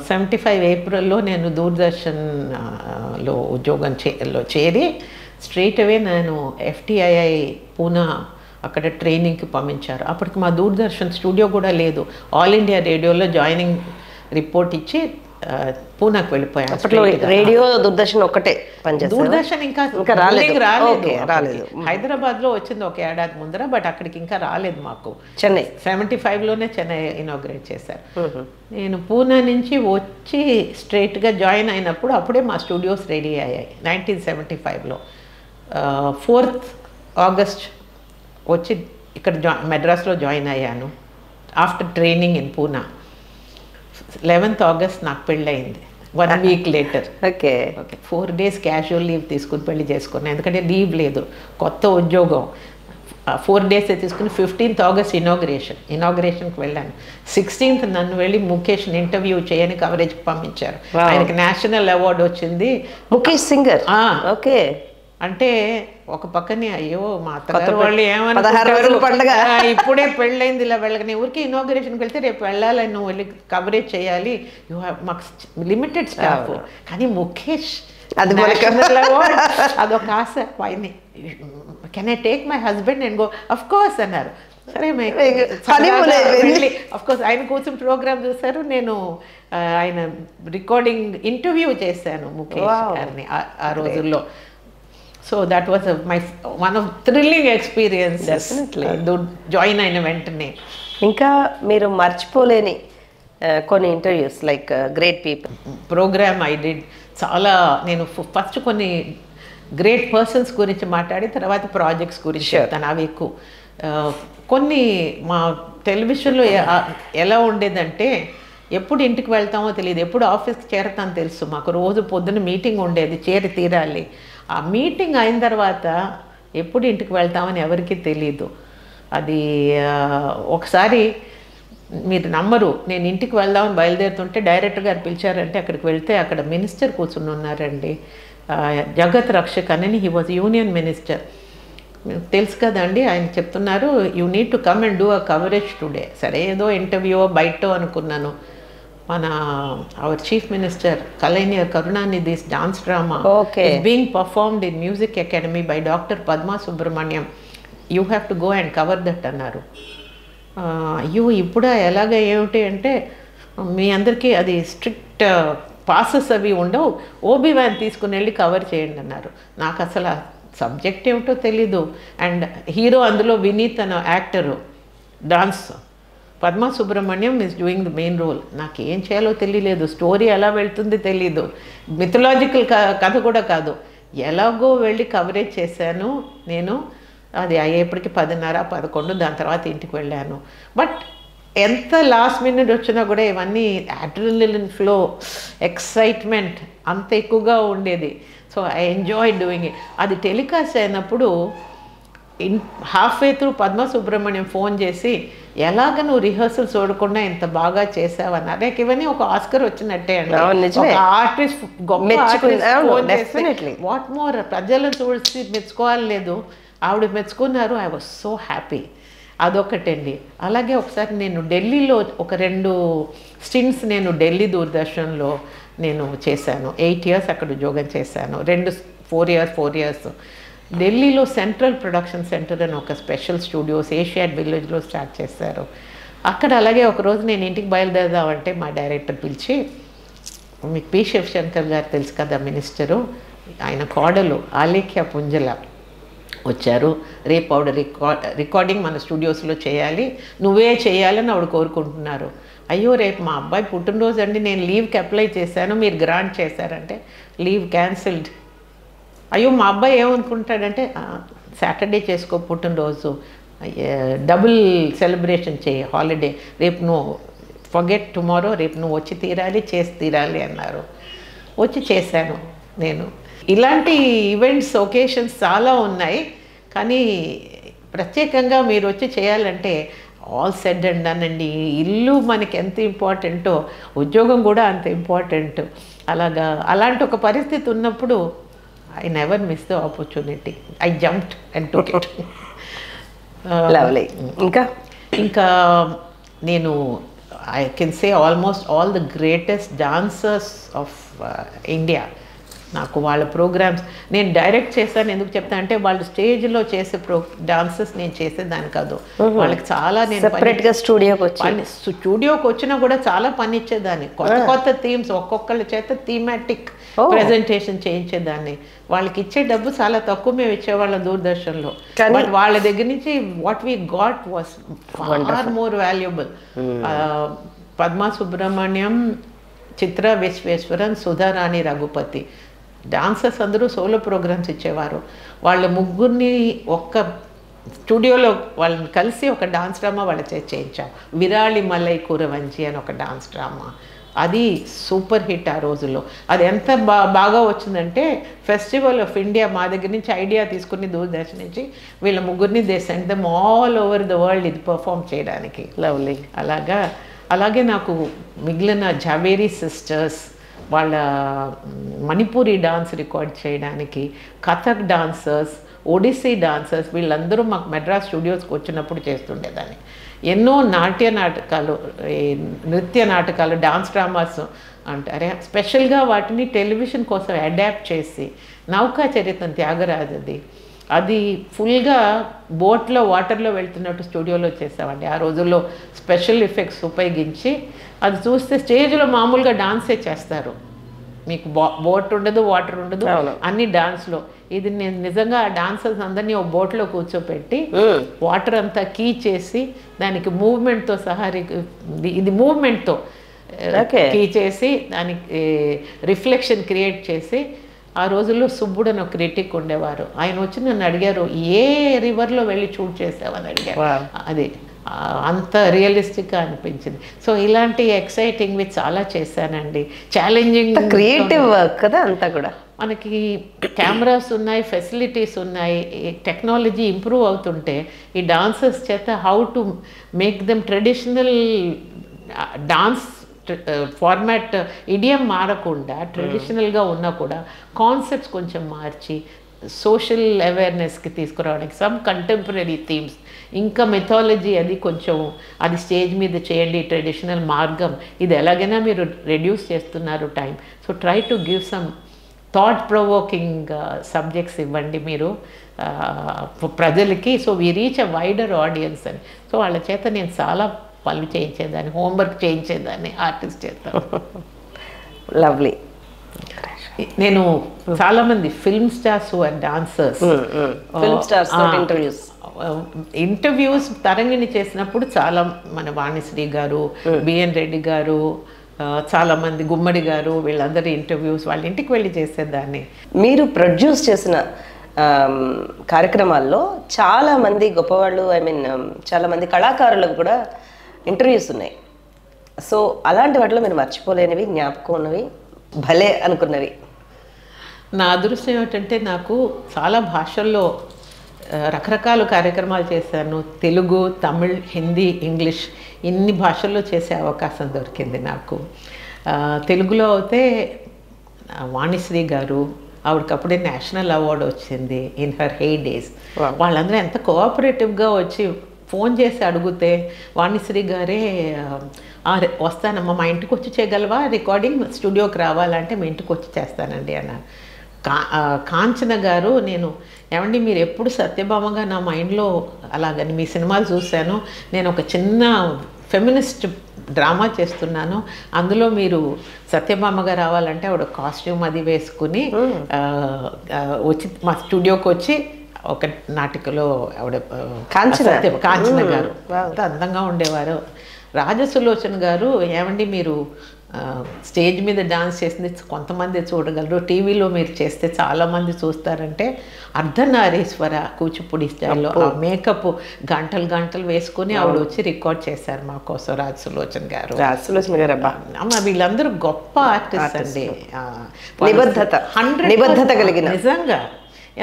[SPEAKER 2] 75 ఏప్రిల్లో నేను దూరదర్శన్లో ఉద్యోగం చేరి స్ట్రైట్ అవే నేను FTII పూనా అక్కడ ట్రైనింగ్కి పంపించారు. అప్పటికి మా దూరదర్శన్ స్టూడియో కూడా లేదు. ఆల్ ఇండియా రేడియోలో జాయినింగ్ రిపోర్ట్ ఇచ్చి పూనాకు వెళ్ళిపోయాను.
[SPEAKER 3] అప్పట్లో రేడియో దూరదర్శన్ ఒక్కటే పనిచేస్తుంది.
[SPEAKER 2] దూరదర్శన్ ఇంకా రాలేదు. హైదరాబాద్లో వచ్చింది ఒక ఏడాది ముందర, బట్ అక్కడికి ఇంకా రాలేదు మాకు.
[SPEAKER 3] చెన్నై
[SPEAKER 2] 75లోనే చెన్నై ఇనాగ్రేట్ చేశారు. నేను పూనా నుంచి వచ్చి స్ట్రైట్గా జాయిన్ అయినప్పుడు అప్పుడే మా స్టూడియోస్ రెడీ అయ్యాయి. 1975లో 4th ఆగస్ట్ వచ్చి ఇక్కడ మెడ్రాస్లో జాయిన్ అయ్యాను after training in Poona. 11th August నాకు పెళ్ళయింది. 1 week later.
[SPEAKER 3] Okay
[SPEAKER 2] 4 days casual leave తీసుకుని పెళ్లి చేసుకున్నాను. ఎందుకంటే లీవ్ లేదు, కొత్త ఉద్యోగం. 4 days తీసుకుని 15th ఆగస్ట్ ఇనాగ్రేషన్కి వెళ్ళాను. 16th నన్ను వెళ్ళి ముఖేష్ ఇంటర్వ్యూ చేయని కవరేజ్కి పంపించారు. ఆయనకి నేషనల్ అవార్డు వచ్చింది.
[SPEAKER 3] ముఖేష్ సింగర్. ఓకే.
[SPEAKER 2] అంటే ఒక పక్కనే అయ్యో మా అత్తగారు వాళ్ళు ఏమన్నా ఇప్పుడే పెళ్ళైంది ఇలా వెళ్ళకని ఊరికి ఇనాగ్రేషన్కి వెళ్తే రేపు వెళ్ళాలని నువ్వు వెళ్ళి కవరేజ్ చేయాలి, మాకు లిమిటెడ్ స్టాఫ్. కానీ ముఖేష్ అదొక ఆశ. పైన can I take my husband and go? Of course అన్నారు. సరే వెళ్ళి అఫ్ కోర్స్ ఆయన కోసం ప్రోగ్రామ్ చూశారు. నేను ఆయన రికార్డింగ్ ఇంటర్వ్యూ చేశాను ముఖేష్ గారిని ఆ రోజుల్లో. So that was one of thrilling experience. Join అయిన వెంటనే
[SPEAKER 3] ఇంకా మీరు మర్చిపోలేని కొన్ని interviews like great people
[SPEAKER 2] program I did. చాలా నేను ఫస్ట్ కొన్ని గ్రేట్ పర్సన్స్ గురించి మాట్లాడి తర్వాత ప్రాజెక్ట్స్ గురించి చెప్తాను. అవి ఎక్కువ. కొన్ని మా టెలివిజన్లో ఎలా ఉండేదంటే ఎప్పుడు ఇంటికి వెళ్తామో తెలియదు, ఎప్పుడు ఆఫీస్కి చేరతామో తెలుసు. మాకు రోజు పొద్దున్న మీటింగ్ ఉండేది, చేరి తీరాలి. ఆ మీటింగ్ అయిన తర్వాత ఎప్పుడు ఇంటికి వెళ్తామని ఎవరికీ తెలియదు. అది ఒకసారి మీరు నమ్మరు, నేను ఇంటికి వెళ్దామని బయలుదేరుతుంటే డైరెక్టర్ గారు పిలిచారంటే అక్కడికి వెళ్తే అక్కడ మినిస్టర్ కూర్చుని ఉన్నారండి, జగత్ రక్షక్ అని. He was union minister. తెలుసు కదండి. ఆయన చెప్తున్నారు you need to come and do a coverage today. సరే ఏదో ఇంటర్వ్యూ బయట అనుకున్నాను. మన our chief minister Kalaignar Karunanidhi's dance drama is being performed in Music Academy by Dr. Padma Subramaniam. You have to go and cover that అన్నారు. అయ్యో ఇప్పుడు ఎలాగ ఏమిటి అంటే మీ అందరికీ అది స్ట్రిక్ట్ పాసెస్ అవి ఉండవు, ఓబీ వ్యాన్ తీసుకుని వెళ్ళి కవర్ చేయండి అన్నారు. నాకు అసలు సబ్జెక్ట్ ఏమిటో తెలీదు. అండ్ హీరో అందులో వినీత్ అన్న actor, dance. Padma Subrahmanyam is doing the main role. నాకు ఏం చేయాలో తెలియలేదు, స్టోరీ ఎలా వెళ్తుంది తెలీదు, మిథలాజికల్ కథ కూడా కాదు. ఎలాగో వెళ్ళి కవరేజ్ చేశాను నేను. అది అయ్యేప్పటికి 10:30, 11. దాని తర్వాత ఇంటికి వెళ్ళాను. బట్ ఎంత లాస్ట్ మినిట్ వచ్చినా కూడా ఇవన్నీ అడ్రినలిన్ ఫ్లో, ఎక్సైట్మెంట్ అంత ఎక్కువగా ఉండేది. So I enjoy doing it. అది టెలికాస్ట్ అయినప్పుడు half way through Padma Subrahmanyam phone చేసి ఎలాగ నువ్వు రిహర్సల్ చూడకుండా ఇంత బాగా చేసావన్నారు. నాకు ఇవన్నీ ఒక ఆస్కర్ వచ్చినట్టే అండి. ఆర్టిస్ట్ గొప్ప వాట్ మోర్ ప్రజలను చూసి మెచ్చుకోవాలి లేదు, ఆవిడ మెచ్చుకున్నారు. I was so happy. అదొకటండి. అలాగే ఒకసారి నేను ఢిల్లీలో ఒక 2 స్టింట్స్ నేను ఢిల్లీ దూరదర్శన్లో నేను చేశాను. 8 years అక్కడ ఉద్యోగం చేశాను. 4 years ఢిల్లీలో సెంట్రల్ ప్రొడక్షన్ సెంటర్ అని ఒక స్పెషల్ స్టూడియోస్ ఏషియాడ్ విలేజ్లో స్టార్ట్ చేశారు. అక్కడ అలాగే ఒకరోజు నేను ఇంటికి బయలుదేరదామంటే మా డైరెక్టర్ పిలిచి, మీకు పి శివశంకర్ గారు తెలుసు కదా మినిస్టరు, ఆయన కోడలు ఆలేఖ్య పుంజల వచ్చారు. రేపు ఆవిడ రికార్డింగ్ మన స్టూడియోస్లో చేయాలి, నువ్వే చేయాలని ఆవిడ కోరుకుంటున్నారు. అయ్యో రేపు మా అబ్బాయి పుట్టినరోజు అండి, నేను లీవ్కి అప్లై చేశాను, మీరు గ్రాంట్ చేశారంటే లీవ్ క్యాన్సిల్డ్. అయ్యో మా అబ్బాయి ఏమనుకుంటాడంటే సాటర్డే చేసుకో పుట్టినరోజు, డబుల్ సెలబ్రేషన్ చేయి, హాలిడే, రేపు నువ్వు ఫర్గెట్ టుమారో, రేపు నువ్వు వచ్చి తీరాలి, చేసి తీరాలి అన్నారు. వచ్చి చేశాను నేను. ఇలాంటి ఈవెంట్స్ ఒకేషన్స్ చాలా ఉన్నాయి. కానీ ప్రత్యేకంగా మీరు వచ్చి చేయాలంటే ఆల్ సెడ్ అండ్ డన్ అండి. ఇల్లు మనకి ఎంత ఇంపార్టెంటో ఉద్యోగం కూడా అంత ఇంపార్టెంట్. అలాంటి ఒక పరిస్థితి ఉన్నప్పుడు I never miss the opportunity. I jumped and took it.
[SPEAKER 3] Lovely. ఇంకా
[SPEAKER 2] నేను I can say almost all the greatest dancers of India, నాకు వాళ్ళ ప్రోగ్రామ్స్ నేను డైరెక్ట్ చేశాను. ఎందుకు చెప్తా అంటే వాళ్ళు స్టేజ్లో చేసే డాన్సెస్ నేను చేసేదాన్ని కాదు. వాళ్ళకి చాలా నేను
[SPEAKER 3] సెపరేట్గా
[SPEAKER 2] స్టూడియోకి వచ్చినా కూడా చాలా పని ఇచ్చేదాన్ని. కొత్త థీమ్స్ ఒక్కొక్కళ్ళ చేత థీమాటిక్ ప్రెజెంటేషన్ చేయించేదాన్ని. వాళ్ళకి ఇచ్చే డబ్బు చాలా తక్కువ మేము ఇచ్చేవాళ్ళం దూరదర్శన్లో. బట్ వాళ్ళ దగ్గర నుంచి what we got was far more valuable. Padma Subrahmanyam, Chitra Visweswaran, Sudharani Raghupathi dancers అందరూ సోలో ప్రోగ్రామ్స్ ఇచ్చేవారు. వాళ్ళ ముగ్గురిని ఒక్క స్టూడియోలో వాళ్ళని కలిసి ఒక డాన్స్ డ్రామా వాళ్ళ చేయించాం. విరాళి మలై కూరవంచి అని ఒక డాన్స్ డ్రామా. అది సూపర్ హిట్ ఆ రోజుల్లో. అది ఎంత బాగా వచ్చిందంటే ఫెస్టివల్ ఆఫ్ ఇండియా మా దగ్గర నుంచి ఐడియా తీసుకుని దూరదర్శన్ నుంచి వీళ్ళ ముగ్గురిని they send them all over the world ఇది పర్ఫామ్ చేయడానికి.
[SPEAKER 3] లవ్లీ.
[SPEAKER 2] అలాగే నాకు మిగిలిన జావేరీ సిస్టర్స్ వాళ్ళ మణిపూరి డాన్స్ రికార్డ్ చేయడానికి, కథక్ డాన్సర్స్, ఒడిస్సీ డాన్సర్స్ వీళ్ళందరూ మాకు మెడ్రాస్ స్టూడియోస్కి వచ్చినప్పుడు చేస్తుండేదాన్ని. ఎన్నో నాట్యాలు, నృత్య నాటకాలు, డాన్స్ డ్రామాస్ అంటారే స్పెషల్గా వాటిని టెలివిజన్ కోసం అడాప్ట్ చేసి నౌకా చరిత్రం త్యాగరాజది అది ఫుల్గా బోట్లో వాటర్లో వెళ్తున్నట్టు స్టూడియోలో చేసామండి. ఆ రోజుల్లో స్పెషల్ ఎఫెక్ట్స్ ఉపయోగించి అది చూస్తే స్టేజ్లో మామూలుగా డాన్సే చేస్తారు, మీకు బోట్ ఉండదు, వాటర్ ఉండదు, అన్ని డాన్స్లో. ఇది నేను నిజంగా ఆ డాన్సర్స్ అందరినీ ఒక బోట్లో కూర్చోపెట్టి వాటర్ అంతా కీ చేసి దానికి మూవ్మెంట్తో సహా ఇది మూవ్మెంట్తో కీ చేసి దానికి రిఫ్లెక్షన్ క్రియేట్ చేసి. ఆ రోజుల్లో సుబ్బుడు అని ఒక క్రిటిక్ ఉండేవారు. ఆయన వచ్చి నన్ను అడిగారు, ఏ రివర్లో వెళ్ళి షూట్ చేసావని అడిగారు. అది అంత రియలిస్టిక్గా అనిపించింది. సో ఇలాంటి ఎక్సైటింగ్వి చాలా చేశానండి. ఛాలెంజింగ్
[SPEAKER 3] క్రియేటివ్ వర్క్ కదా అంతా కూడా.
[SPEAKER 2] మనకి కెమెరాస్ ఉన్నాయి, ఫెసిలిటీస్ ఉన్నాయి, టెక్నాలజీ ఇంప్రూవ్ అవుతుంటే ఈ డాన్సర్స్ చేత how to make them traditional dance format idiom మారకుండా ట్రెడిషనల్గా ఉన్నా కూడా కాన్సెప్ట్స్ కొంచెం మార్చి సోషల్ అవేర్నెస్కి తీసుకురావడానికి సమ్ కంటెంపరీ థీమ్స్, ఇంకా మెథాలజీ అది కొంచెం అది స్టేజ్ మీద చేయండి, ట్రెడిషనల్ మార్గం ఇది ఎలాగైనా మీరు రెడ్యూస్ చేస్తున్నారు time. So try to give some thought provoking subjects ఇవ్వండి మీరు ప్రజలకి. So we reach a wider audience అని. సో వాళ్ళ చేత నేను చాలా పనులు చేయించేదాన్ని, హోంవర్క్ చేయించేదాన్ని ఆర్టిస్ట్ చేత.
[SPEAKER 3] లవ్లీ.
[SPEAKER 2] నేను చాలామంది film stars and dancers interviews Tarangini చేసినప్పుడు చాలా మన వాణిశ్రీ గారు, బిఎన్ రెడ్డి గారు, చాలామంది గుమ్మడి గారు వీళ్ళందరూ ఇంటర్వ్యూస్ వాళ్ళ ఇంటికి వెళ్ళి చేసేదాన్ని.
[SPEAKER 3] మీరు ప్రొడ్యూస్ చేసిన కార్యక్రమాల్లో చాలామంది గొప్పవాళ్ళు, ఐ మీన్ చాలామంది కళాకారులకు కూడా ఇంటర్వ్యూస్ ఉన్నాయి. సో అలాంటి వాటిలో మీరు మర్చిపోలేనివి, జ్ఞాపకం ఉన్నవి, భలే అనుకున్నవి?
[SPEAKER 2] నా అదృష్టం ఏమిటంటే నాకు చాలా భాషల్లో రకరకాల కార్యక్రమాలు చేశాను. తెలుగు, తమిళ్, హిందీ, ఇంగ్లీష్ ఇన్ని భాషల్లో చేసే అవకాశం దొరికింది నాకు. తెలుగులో అయితే వాణిశ్రీ గారు, ఆవిడకప్పుడే నేషనల్ అవార్డు వచ్చింది ఇన్ హర్ హెయి డేస్. వాళ్ళందరూ ఎంత కోఆపరేటివ్గా వచ్చి ఫోన్ చేసి అడిగితే వాణిశ్రీ గారే వస్తానమ్మా, మా ఇంటికి వచ్చి చేయగలవా రికార్డింగ్, స్టూడియోకి రావాలంటే మీ ఇంటికి వచ్చి చేస్తానండి అన్నారు. కాంచన గారు, నేను ఏమండి మీరు ఎప్పుడు సత్యభామగా నా మైండ్లో అలాగని మీ సినిమాలు చూశాను, నేను ఒక చిన్న ఫెమినిస్ట్ డ్రామా చేస్తున్నాను, అందులో మీరు సత్యభామగా రావాలంటే ఆవిడ కాస్ట్యూమ్ అది వేసుకుని వచ్చి మా స్టూడియోకి వచ్చి ఒక నాటికలో ఆవిడ కాంచన గారు అంత అందంగా ఉండేవారు. రాజసులోచన గారు, ఏమండి మీరు స్టేజ్ మీద డాన్స్ చేసింది కొంతమంది చూడగలరు, టీవీలో మీరు చేస్తే చాలామంది చూస్తారంటే అర్ధనారీశ్వర కూచిపూడి స్టైల్లో ఆ మేకప్ గంటలు వేసుకుని ఆవిడ వచ్చి రికార్డ్ చేశారు మా కోసం రాజసులోచన గారు. అమ్మ వీళ్ళందరూ గొప్ప ఆర్టిస్ట్ అండి,
[SPEAKER 3] నిబద్ధత కలిగిన.
[SPEAKER 2] నిజంగా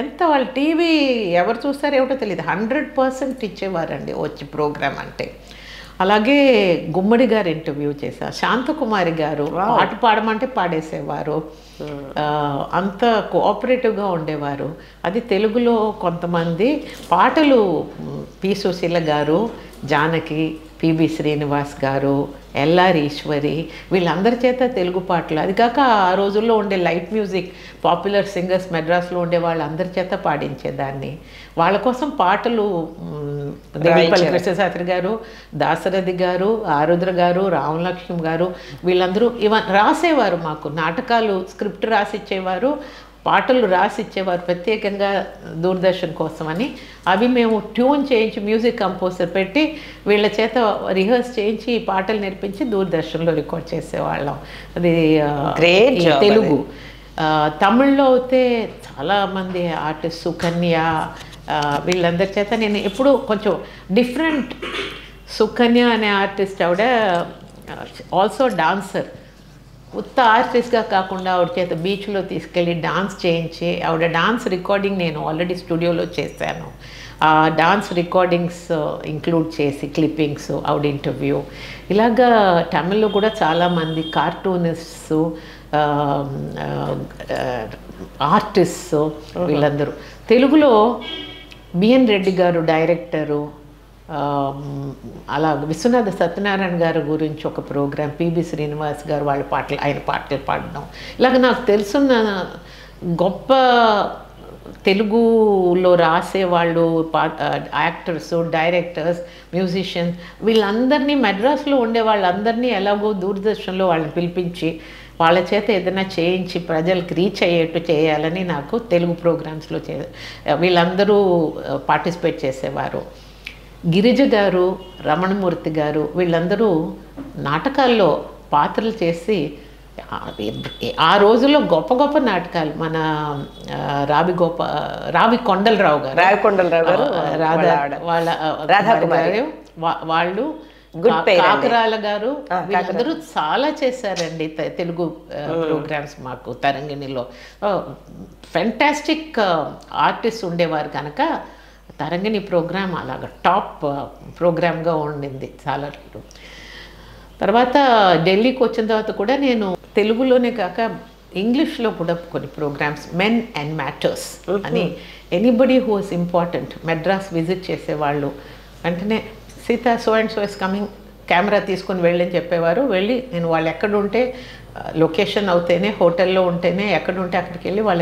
[SPEAKER 2] ఎంత వాళ్ళు టీవీ ఎవరు చూస్తారో ఏమిటో తెలియదు, 100% ఇచ్చేవారండి వచ్చి ప్రోగ్రామ్ అంటే. అలాగే గుమ్మడి గారు ఇంటర్వ్యూ చేశారు, శాంతకుమారి గారు పాట పాడమంటే పాడేసేవారు, అంత కోఆపరేటివ్గా ఉండేవారు. అది తెలుగులో కొంతమంది పాటలు పి సుశీల గారు, జానకి, పిబి శ్రీనివాస్ గారు, ఎల్ఆర్ ఈశ్వరి వీళ్ళందరి చేత తెలుగు పాటలు, అది కాక ఆ రోజుల్లో ఉండే లైట్ మ్యూజిక్ పాపులర్ సింగర్స్ మెడ్రాస్లో ఉండే వాళ్ళందరి చేత పాడించేదాన్ని. వాళ్ళ కోసం పాటలు దేవిపల్లి కృష్ణశాస్త్రి గారు, దాశరథి గారు, ఆరుద్ర గారు, రామలక్ష్మి గారు వీళ్ళందరూ రాసేవారు, మాకు నాటకాలు స్క్రిప్ట్ రాసిచ్చేవారు, పాటలు రాసిచ్చేవారు ప్రత్యేకంగా దూరదర్శన్ కోసమని. అవి మేము ట్యూన్ చేయించి మ్యూజిక్ కంపోజర్ పెట్టి వీళ్ళ చేత రిహర్స్ చేయించి పాటలు నేర్పించి దూరదర్శన్లో రికార్డ్ చేసేవాళ్ళం. అది గ్రేట్. తెలుగు తమిళ్లో అయితే చాలామంది ఆర్టిస్ట్ సుకన్య వీళ్ళందరి చేత నేను ఎప్పుడు కొంచెం డిఫరెంట్. సుకన్య అనే ఆర్టిస్ట్ ఆవిడ ఆల్సో డాన్సర్, ఉత్త ఆర్టిస్ట్గా కాకుండా ఆవిడ చేత బీచ్లో తీసుకెళ్ళి డాన్స్ చేయించి ఆవిడ డాన్స్ రికార్డింగ్ నేను ఆల్రెడీ స్టూడియోలో చేశాను. ఆ డాన్స్ రికార్డింగ్స్ ఇంక్లూడ్ చేసి క్లిప్పింగ్స్, ఆవిడ ఇంటర్వ్యూ, ఇలాగా తమిళ్లో కూడా చాలామంది కార్టూనిస్ట్స్, ఆర్టిస్ట్స్ వీళ్ళందరూ. తెలుగులో బిఎన్ రెడ్డి గారు డైరెక్టరు, అలా విశ్వనాథ సత్యనారాయణ గారి గురించి ఒక ప్రోగ్రాం, పిబి శ్రీనివాస్ గారు వాళ్ళ పాటలు ఆయన పాటలు పాడడం, ఇలాగ నాకు తెలుసున్న గొప్ప తెలుగులో రాసేవాళ్ళు, యాక్టర్స్, డైరెక్టర్స్, మ్యూజిషియన్స్ వీళ్ళందరినీ మెడ్రాస్లో ఉండే వాళ్ళందరినీ ఎలాగో దూరదర్శన్లో వాళ్ళని పిలిపించి వాళ్ళ చేత ఏదైనా చేయించి ప్రజలకు రీచ్ అయ్యేట్టు చేయాలని నాకు తెలుగు ప్రోగ్రామ్స్లో వీళ్ళందరూ పార్టిసిపేట్ చేసేవారు. గిరిజ గారు, రమణమూర్తి గారు వీళ్ళందరూ నాటకాల్లో పాత్రలు చేసి ఆ రోజుల్లో గొప్ప గొప్ప నాటకాలు, మన రావి కొండలరావు గారు, రాధాకుమారి వాళ్ళు, కాకరాల గారు వీళ్ళందరూ చాలా చేశారండి తెలుగు ప్రోగ్రామ్స్ మాకు తరంగిణిలో. ఫెంటాస్టిక్ ఆర్టిస్ట్ ఉండేవారు కనుక తరంగిణి ప్రోగ్రామ్ అలాగ టాప్ ప్రోగ్రామ్గా ఉండింది చాలా. తర్వాత ఢిల్లీకి వచ్చిన తర్వాత కూడా నేను తెలుగులోనే కాక ఇంగ్లీష్లో కూడా కొన్ని ప్రోగ్రామ్స్, మెన్ అండ్ మ్యాటర్స్ అని, anybody who is important Madras visit చేసేవాళ్ళు వెంటనే Sita so and so is coming, camera తీసుకొని వెళ్ళని చెప్పేవారు. వెళ్ళి నేను వాళ్ళు ఎక్కడుంటే లొకేషన్ అవుతేనే, హోటల్లో ఉంటేనే ఎక్కడుంటే అక్కడికి వెళ్ళి వాళ్ళ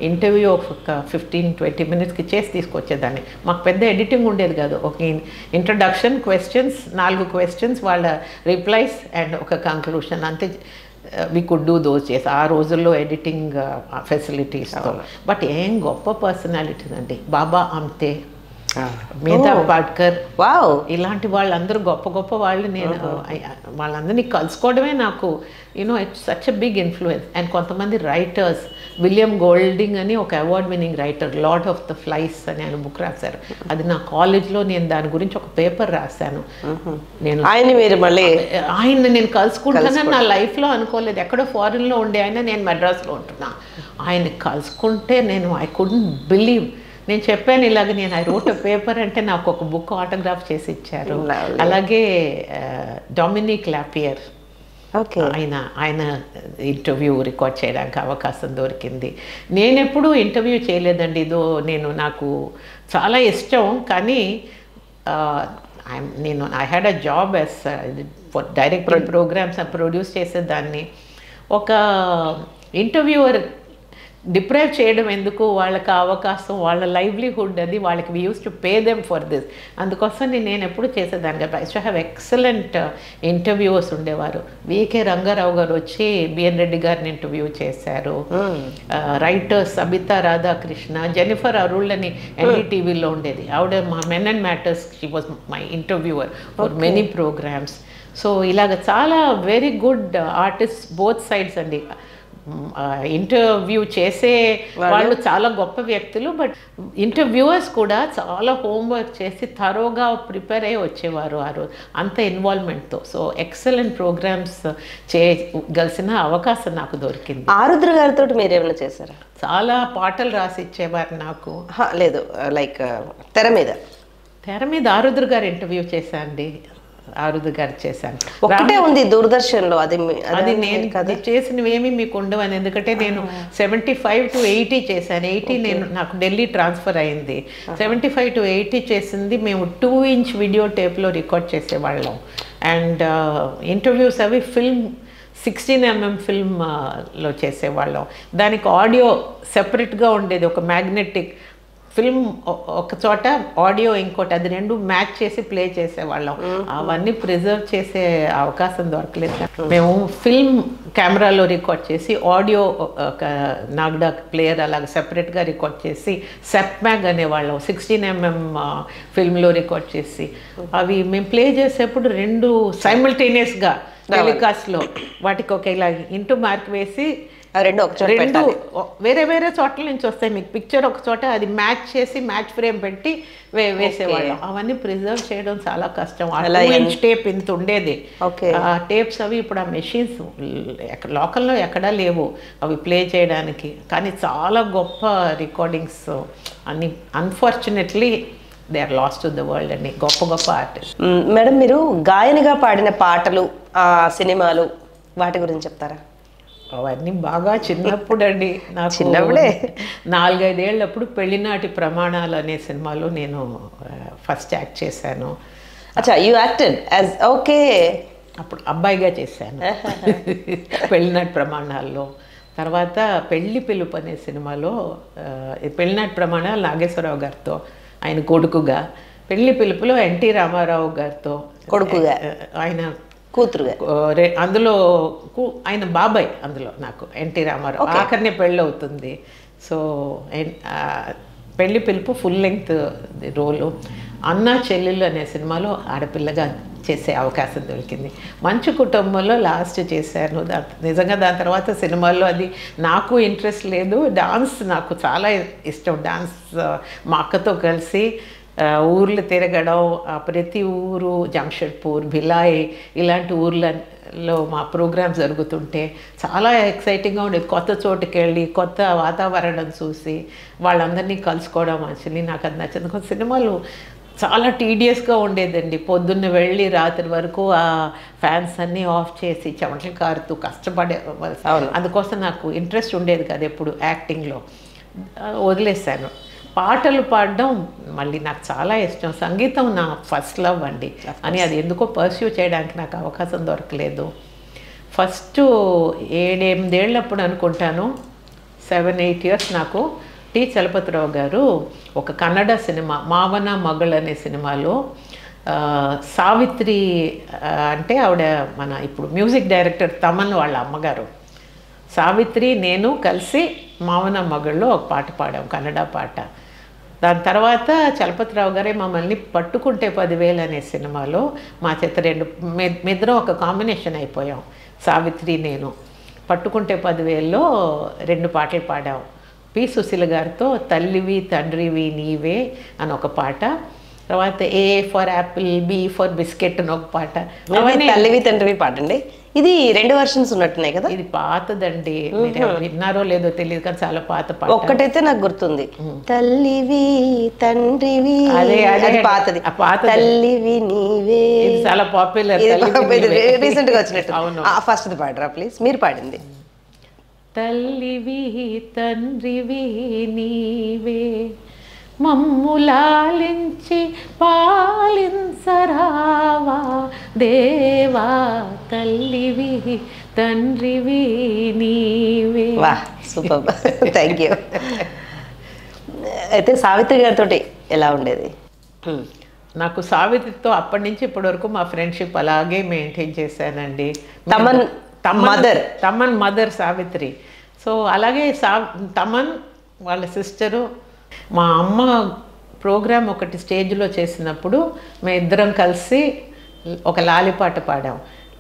[SPEAKER 2] ఇంటర్వ్యూ ఒక 15-20 మినిట్స్కి చేసి తీసుకొచ్చేదాన్ని. మాకు పెద్ద ఎడిటింగ్ ఉండేది కాదు, ఒక ఇంట్రడక్షన్, క్వశ్చన్స్, 4 క్వశ్చన్స్, వాళ్ళ రిప్లైస్ అండ్ ఒక కంక్లూషన్, అంతే. వీ కుడ్ డూ దోస్ చేసి ఆ రోజుల్లో ఎడిటింగ్ ఫెసిలిటీస్తో. బట్ ఏం గొప్ప పర్సనాలిటీస్ అండి, బాబా ఆమ్టే, మేధా పాట్కర్, ఇలాంటి వాళ్ళందరూ గొప్ప గొప్ప వాళ్ళు. నేను వాళ్ళందరినీ కలుసుకోవడమే నాకు you know it's such a big influence. And కొంతమంది రైటర్స్, విలియం గోల్డింగ్ అని ఒక award winning writer, Lord of the Flies అని ఆయన బుక్ రాశారు. అది నా కాలేజ్లో నేను దాని గురించి ఒక పేపర్ రాశాను. నేను ఆయన నేను కలుసుకుంటానని నా లైఫ్లో అనుకోలేదు. ఎక్కడో ఫారిన్లో ఉండే ఆయన, నేను మెడ్రాస్లో ఉంటున్నా. ఆయన కలుసుకుంటే నేను ఐ కుడెంట్ బిలీవ్. నేను చెప్పాను ఇలాగ, నేను ఐ రోట్ పేపర్ అంటే నాకు ఒక బుక్ ఆటోగ్రాఫ్ చేసి ఇచ్చారు. అలాగే డొమినిక్ లాపియర్,
[SPEAKER 3] ఓకే.
[SPEAKER 2] ఆయన ఇంటర్వ్యూ రికార్డ్ చేయడానికి అవకాశం దొరికింది. నేను ఎప్పుడూ ఇంటర్వ్యూ చేయలేదండి. నాకు చాలా ఇష్టం, కానీ I had a job as director programs produce చేసేదాన్ని. ఒక ఇంటర్వ్యూవర్ డిప్రైవ్ చేయడం ఎందుకు, వాళ్ళకి అవకాశం, వాళ్ళ లైవ్లీహుడ్ అది వాళ్ళకి we use to pay them for this. అందుకోసం నేను ఎప్పుడు చేసేదాన్ని కదా. I should have excellent interviewers ఉండేవారు. వికే రంగారావు గారు వచ్చి బిఎన్ రెడ్డి గారిని ఇంటర్వ్యూ చేశారు. రైటర్స్ సబితా రాధాకృష్ణ, జెనిఫర్ అరుళ్ అని ఎన్డీటీవీలో ఉండేది, ఆవిడ మా men and matters she was my interviewer for many programs. So ఇలాగ చాలా very good artist both sides అండి. ఇంటర్వ్యూ చేసే వాళ్ళు చాలా గొప్ప వ్యక్తులు, బట్ ఇంటర్వ్యూవర్స్ కూడా చాలా హోంవర్క్ చేసి థరోగా ప్రిపేర్ అయ్యి వచ్చేవారు ఆ రోజు, అంత ఇన్వాల్వ్మెంట్తో. సో ఎక్సలెంట్ ప్రోగ్రామ్స్ చేయగలిసిన అవకాశం నాకు దొరికింది.
[SPEAKER 3] ఆరుద్ర గారితో మీరు ఏమైనా చేశారా?
[SPEAKER 2] చాలా పాటలు రాసి ఇచ్చేవారు నాకు.
[SPEAKER 3] లేదు, లైక్ తెర మీద
[SPEAKER 2] ఆరుద్ర గారు ఇంటర్వ్యూ చేశాను అండి. ఆరుద్ర గారు చేశాను.
[SPEAKER 3] ఒకటే ఉంది దూరదర్శన్లో,
[SPEAKER 2] అది నేను చేసినవేమీ మీకు ఉండవని, ఎందుకంటే నేను 75 to 80 చేశాను. 80 నాకు ఢిల్లీ ట్రాన్స్ఫర్ అయింది. 75 to 80 చేసింది మేము 2-inch వీడియో టేప్లో రికార్డ్ చేసేవాళ్ళం. అండ్ ఇంటర్వ్యూస్ అవి 16mm ఫిల్మ్లో చేసేవాళ్ళం. దానికి ఆడియో సెపరేట్గా ఉండేది, ఒక మ్యాగ్నెటిక్ ఫిల్మ్ ఒక చోట, ఆడియో ఇంకోటి, అది రెండు మ్యాచ్ చేసి ప్లే చేసేవాళ్ళం. అవన్నీ ప్రిజర్వ్ చేసే అవకాశం దొరకలేదు. మేము ఫిల్మ్ కెమెరాలో రికార్డ్ చేసి, ఆడియో ఒక నాగ్డా ప్లేయర్ అలాగ సెపరేట్గా రికార్డ్ చేసి, సెప్మ్యాగ్ అనేవాళ్ళం 16mm ఫిల్మ్లో రికార్డ్ చేసి, అవి మేము ప్లే చేసేప్పుడు రెండు సైమల్టేనియస్గా టెలికాస్ట్లో వాటికి ఒక ఇలా ఇంటూ మార్క్ వేసి రెండు వేరే వేరే చోట్ల నుంచి వస్తాయి. మీకు పిక్చర్ ఒక చోట, అది మ్యాచ్ చేసి మ్యాచ్ ఫ్రేమ్ పెట్టి వేసేవాళ్ళం. అవన్నీ ప్రిజర్వ్ చేయడం చాలా కష్టం. 2-inch టేప్ ఇంత ఉండేది. ఆ టేప్స్ అవి ఇప్పుడు ఆ మెషిన్స్ లోకల్లో ఎక్కడా లేవు అవి ప్లే చేయడానికి. కానీ చాలా గొప్ప రికార్డింగ్స్ అన్ని unfortunately they are lost to the world అండి. గొప్ప ఆర్టిస్ట్.
[SPEAKER 3] మేడం, మీరు గాయనిగా పాడిన పాటలు, సినిమాలు, వాటి గురించి చెప్తారా?
[SPEAKER 2] అవన్నీ బాగా చిన్నప్పుడు అండి. నాకు చిన్నప్పుడే 4-5 ఏళ్ళప్పుడు పెళ్లినాటి ప్రమాణాలు అనే సినిమాలో నేను ఫస్ట్ యాక్ట్ చేశాను.
[SPEAKER 3] You acted as okay.
[SPEAKER 2] అప్పుడు అబ్బాయిగా చేశాను పెళ్లినాటి ప్రమాణాల్లో. తర్వాత పెళ్లి పిలుపు అనే సినిమాలో పెళ్లినాటి ప్రమాణాలు నాగేశ్వరరావు గారితో, ఆయన కొడుకుగా, పెళ్లి పిలుపులో ఎన్టీ రామారావు గారితో
[SPEAKER 3] కొడుకుగా,
[SPEAKER 2] ఆయన
[SPEAKER 3] కూతురుగా,
[SPEAKER 2] అందులో ఆయన బాబాయ్, అందులో నాకు ఎన్టీ రామారావు. ఆఖరినే పెళ్ళి అవుతుంది. సో పెళ్లి పిలుపు ఫుల్ లెంగ్త్ రోలు. అన్నా చెల్లెళ్ళు అనే సినిమాలో ఆడపిల్లగా చేసే అవకాశం దొరికింది. మంచు కుటుంబంలో లాస్ట్ చేశాను. నిజంగా దాని తర్వాత సినిమాల్లో అది నాకు ఇంట్రెస్ట్ లేదు. డాన్స్ నాకు చాలా ఇష్టం. డాన్స్ మా అక్కతో కలిసి ఊర్లు తిరగడం, ప్రతి ఊరు, జంషెడ్పూర్, భిలాయ్ ఇలాంటి ఊర్లలో మా ప్రోగ్రామ్స్ జరుగుతుంటే చాలా ఎక్సైటింగ్గా ఉండేది. కొత్త చోటుకి వెళ్ళి కొత్త వాతావరణం చూసి వాళ్ళందరినీ కలుసుకోవడం యాక్చువల్లీ నాకు అది నచ్చింది. సినిమాలు చాలా టీడియస్గా ఉండేదండి. పొద్దున్న వెళ్ళి రాత్రి వరకు ఆ ఫ్యాన్స్ అన్నీ ఆఫ్ చేసి చెమటలు కారుతూ కష్టపడే, అందుకోసం నాకు ఇంట్రెస్ట్ ఉండేది కదా ఎప్పుడు యాక్టింగ్లో. వదిలేశాను. పాటలు పాడడం మళ్ళీ నాకు చాలా ఇష్టం. సంగీతం నా ఫస్ట్ లవ్ అండి. అని అది ఎందుకో పర్స్యూ చేయడానికి నాకు అవకాశం దొరకలేదు. ఫస్ట్ 7-8 ఏళ్ళప్పుడు అనుకుంటాను, 7-8 ఇయర్స్ నాకు టి చలపతిరావు గారు ఒక కన్నడ సినిమా మావన మగళ్ అనే సినిమాలో సావిత్రి అంటే ఆవిడ మన ఇప్పుడు మ్యూజిక్ డైరెక్టర్ తమన్ వాళ్ళ అమ్మగారు, సావిత్రి నేను కలిసి మావన మగళ్ళలో ఒక పాట పాడాం, కన్నడ పాట. దాని తర్వాత చలపతిరావు గారే మమ్మల్ని పట్టుకుంటే 10,000 అనే సినిమాలో మా చేత మిద్దరం ఒక కాంబినేషన్ అయిపోయాం. సావిత్రి నేను పట్టుకుంటే 10,000లో 2 పాటలు పాడాం. పి సుశీల గారితో తల్లివి తండ్రివి నీవే అని ఒక పాట, తర్వాత A for apple, B for biscuit అని ఒక పాట.
[SPEAKER 3] అవన్నీ తల్లివి తండ్రివి పాటండి. ఇది 2 వెర్షన్స్ ఉన్నట్టున్నాయి కదా.
[SPEAKER 2] ఇది పాతదండి, మీరు విన్నారో లేదో తెలియదు కానీ చాలా పాత పాట.
[SPEAKER 3] ఒక్కటైతే నాకు గుర్తుంది, తల్లివి తండ్రివి. అది పాతది, తల్లివి నీవే.
[SPEAKER 2] ఇది చాలా పాపులర్,
[SPEAKER 3] రీసెంట్ గా వచ్చినట్టు. అవును, ఫస్ట్ పాడరా ప్లీజ్, మీరు పాడింది.
[SPEAKER 2] తల్లివి తండ్రివి నీవే, మమ్ములాలించి పాలించరావా దేవా, తల్లివి తండ్రివి నీవే.
[SPEAKER 3] వా, సూపర్, థ్యాంక్ యూ. అయితే సావిత్రి గారితో ఎలా ఉండేది?
[SPEAKER 2] నాకు సావిత్రితో అప్పటి నుంచి ఇప్పటి వరకు మా ఫ్రెండ్షిప్ అలాగే మెయింటైన్ చేశానండి. తమన్ మదర్ సావిత్రి. సో అలాగే తమన్ వాళ్ళ సిస్టరు, మా అమ్మ ప్రోగ్రామ్ ఒకటి స్టేజ్లో చేసినప్పుడు మేము ఇద్దరం కలిసి ఒక లాలి పాట పాడాం.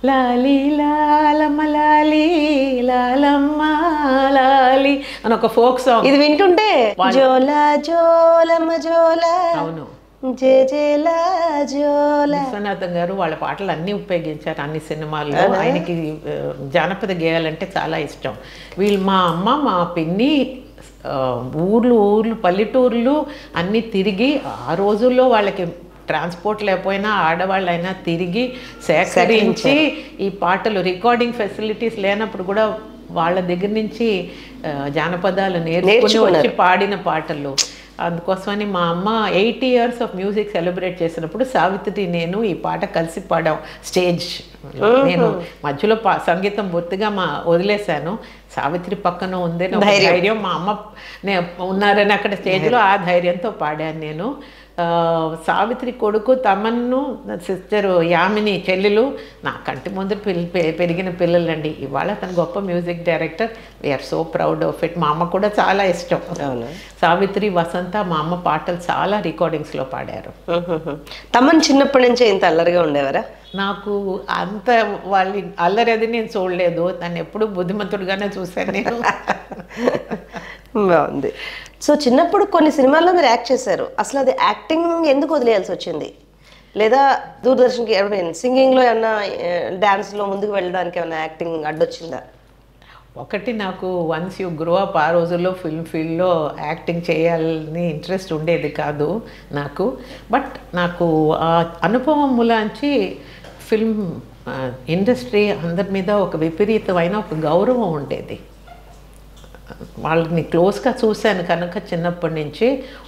[SPEAKER 2] లాలి లాలమ్మ లాలి లాలమ్మ లాలి అని ఒక ఫోక్ సాంగ్.
[SPEAKER 3] ఇది వింటుంటే జోలా జోలమ్మ జోలా,
[SPEAKER 2] అవును, విశ్వనాథం గారు వాళ్ళ పాటలు అన్నీ ఉపయోగించారు అన్ని సినిమాల్లో. ఆయనకి జానపద గేయాలంటే చాలా ఇష్టం. వీళ్ళు మా అమ్మ మా పిన్ని ఊర్లు పల్లెటూర్లు అన్నీ తిరిగి, ఆ రోజుల్లో వాళ్ళకి ట్రాన్స్పోర్ట్ లేకపోయినా ఆడవాళ్ళైనా తిరిగి సేకరించి ఈ పాటలు, రికార్డింగ్ ఫెసిలిటీస్ లేనప్పుడు కూడా వాళ్ళ దగ్గర నుంచి జానపదాలు నేర్చుకుని వచ్చి పాడిన పాటలు. అందుకోసమని మా అమ్మ 80 years ఆఫ్ మ్యూజిక్ సెలబ్రేట్ చేసినప్పుడు సావిత్రి నేను ఈ పాట కలిసి పాడాం స్టేజ్. నేను మధ్యలో సంగీతం బొత్తిగా వదిలేశాను. సావిత్రి పక్కన ఉందని ఒక ధైర్యం, మా అమ్మ ఉన్నారని అక్కడ స్టేజ్లో ఆ ధైర్యంతో పాడాను నేను. సావిత్రి కొడుకు తమన్ను, సిస్టరు యామిని చెల్లెలు నా కంటి ముందు పెరిగిన పిల్లలండి. ఇవాళ తను గొప్ప music director. We are so proud of it. మా అమ్మ కూడా చాలా ఇష్టం. సావిత్రి, వసంత మా అమ్మ పాటలు చాలా రికార్డింగ్స్లో పాడారు.
[SPEAKER 3] తమన్ చిన్నప్పటి నుంచే ఇంత అల్లరిగా ఉండేవారా?
[SPEAKER 2] నాకు అంత వాళ్ళ అల్లరి అది నేను చూడలేదు. తను ఎప్పుడు బుద్ధిమంతుడుగానే చూశాను నేను.
[SPEAKER 3] బాగుంది. సో చిన్నప్పుడు కొన్ని సినిమాల్లో మీరు యాక్ట్ చేశారు. అసలు అది యాక్టింగ్ ఎందుకు వదిలేయాల్సి వచ్చింది? లేదా దూరదర్శన్కి సింగింగ్లో ఏమన్నా, డ్యాన్స్లో ముందుకు వెళ్ళడానికి ఏమన్నా యాక్టింగ్ అడ్డొచ్చిందా?
[SPEAKER 2] ఒకటి, నాకు వన్స్ యూ గ్రో అప్, ఆ రోజుల్లో ఫిల్మ్ ఫీల్డ్లో యాక్టింగ్ చేయాలని ఇంట్రెస్ట్ ఉండేది కాదు నాకు. బట్ నాకు ఆ అనుభవం మూలాంచి ఫిల్మ్ ఇండస్ట్రీ అందరి మీద ఒక విపరీతమైన ఒక గౌరవం ఉండేది. వాళ్ళని క్లోజ్గా చూశాను కనుక చిన్నప్పటి నుంచి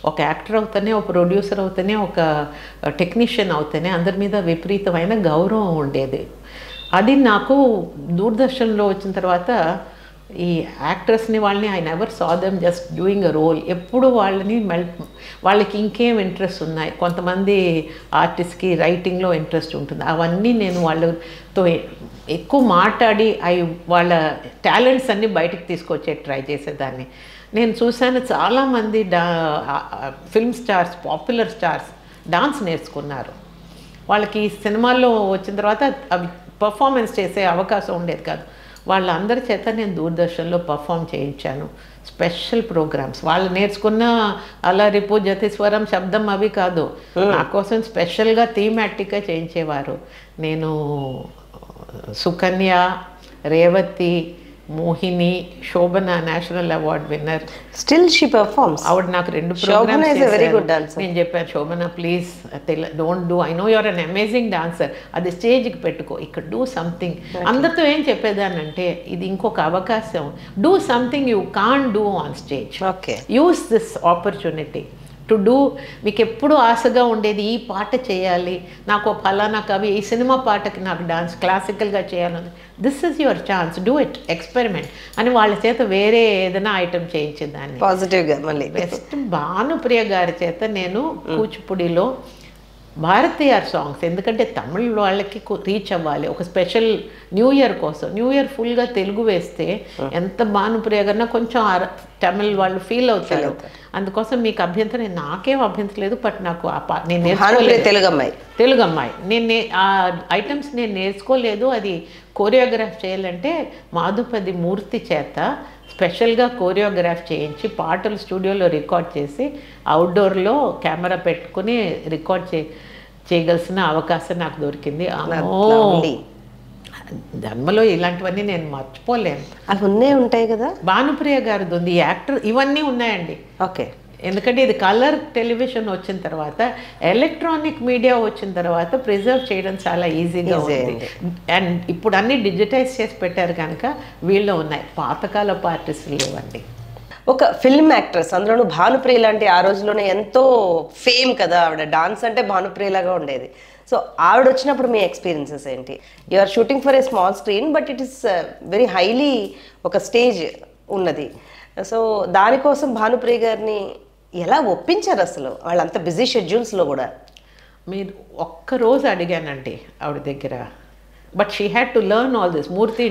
[SPEAKER 2] ఒక యాక్టర్ అవుతానే, ఒక ప్రొడ్యూసర్ అవుతానే, ఒక టెక్నీషియన్ అవుతానే అందరి మీద విపరీతమైన గౌరవం ఉండేది. అది నాకు దూరదర్శన్లో వచ్చిన తర్వాత ఈ యాక్టర్స్ని వాళ్ళని I never saw them just doing a role. ఎప్పుడు వాళ్ళకి ఇంకేం ఇంట్రెస్ట్ ఉన్నాయి. కొంతమంది ఆర్టిస్ట్కి రైటింగ్లో ఇంట్రెస్ట్ ఉంటుంది. అవన్నీ నేను వాళ్ళతో ఎక్కువ మాట్లాడి వాళ్ళ టాలెంట్స్ అన్నీ బయటకు తీసుకొచ్చే ట్రై చేసేదాన్ని. నేను చూశాను చాలామంది film stars, popular stars dance నేర్చుకున్నారు. వాళ్ళకి సినిమాల్లో వచ్చిన తర్వాత అవి పర్ఫార్మెన్స్ చేసే అవకాశం ఉండేది కాదు. వాళ్ళందరి చేత నేను దూరదర్శన్లో పర్ఫామ్ చేయించాను. స్పెషల్ ప్రోగ్రామ్స్ వాళ్ళు నేర్చుకున్న అల్లరిపు, జతిస్వరం, శబ్దం అవి కాదు, నా కోసం స్పెషల్గా థీమాటిక్గా చేయించేవారు. నేను Sukanya, Revathi, Mohini, Shobana national award winner.
[SPEAKER 3] Still she performs.
[SPEAKER 2] ఆవిడ నాకు 2 ప్రోగ్రామ్స్ నేను చెప్పాను, Shobana please don't do, I know you're an amazing dancer, అది స్టేజ్కి పెట్టుకో, ఇక్కడ డూ సంథింగ్. అందరితో ఏం చెప్పేదానంటే ఇది ఇంకొక అవకాశం, do something you can't do on stage.
[SPEAKER 3] Okay,
[SPEAKER 2] use this opportunity to do. మీకు ఎప్పుడు ఆశగా ఉండేది ఈ పాట చేయాలి, నాకు ఫలానా కవి ఈ సినిమా పాటకి నాకు డాన్స్ క్లాసికల్గా చేయాలని, this is your chance, do it, experiment అని వాళ్ళ చేత వేరే ఏదైనా ఐటమ్ చేయించేదాన్ని.
[SPEAKER 3] పాజిటివ్గా మళ్ళీ
[SPEAKER 2] బెస్ట్ భానుప్రియ గారి చేత నేను కూచిపూడిలో భారతీయ సాంగ్స్, ఎందుకంటే తమిళ వాళ్ళకి రీచ్ అవ్వాలి, ఒక స్పెషల్ న్యూ ఇయర్ కోసం, న్యూ ఇయర్ ఫుల్గా తెలుగు వేస్తే ఎంత భానుప్రియ కన్నా కొంచెం తమిళ్ వాళ్ళు ఫీల్ అవుతారు. అందుకోసం మీకు అభ్యంతరం, నాకేం అభ్యంతరం లేదు. బట్ నాకు నేను నేర్చుకోలేదు, తెలుగు అమ్మాయి నేను ఆ ఐటమ్స్ నేను నేర్చుకోలేదు. అది కోరియోగ్రాఫ్ చేయాలంటే మాధుపతి మూర్తి చేత స్పెషల్గా కోరియోగ్రాఫ్ చేయించి పాటలు స్టూడియోలో రికార్డ్ చేసి అవుట్డోర్లో కెమెరా పెట్టుకుని రికార్డ్ చేయగలిసిన అవకాశం నాకు దొరికింది. జన్మలో ఇలాంటివన్నీ నేను మర్చిపోలేను.
[SPEAKER 3] అవి ఉంటాయి కదా.
[SPEAKER 2] భానుప్రియ గారిది ఉంది, యాక్టర్, ఇవన్నీ ఉన్నాయండి.
[SPEAKER 3] ఓకే.
[SPEAKER 2] ఎందుకంటే ఇది కలర్ టెలివిజన్ వచ్చిన తర్వాత, ఎలక్ట్రానిక్ మీడియా వచ్చిన తర్వాత ప్రిజర్వ్ చేయడం చాలా ఈజీగా ఉంది. అండ్ ఇప్పుడు అన్నీ డిజిటైజ్ చేసి పెట్టారు కనుక వీళ్ళు ఉన్నాయి. పాతకాలపు ఆర్టిస్టులు లేవండి.
[SPEAKER 3] ఒక ఫిల్మ్ యాక్ట్రెస్, అందులోనూ భానుప్రియ లాంటి ఆ రోజుల్లోనే ఎంతో ఫేమ్ కదా ఆవిడ. డాన్స్ అంటే భానుప్రియలాగా ఉండేది. సో ఆవిడ వచ్చినప్పుడు మీ ఎక్స్పీరియన్సెస్ ఏంటి? You are shooting for a small screen, but it is very highly ఒక స్టేజ్ ఉన్నది. సో దానికోసం భానుప్రియ గారిని ఎలా ఒప్పించారు అసలు? వాళ్ళంత బిజీ షెడ్యూల్స్లో కూడా.
[SPEAKER 2] మీరు ఒక్కరోజు అడిగానండి ఆవిడ దగ్గర, but she had to learn all this. Murthy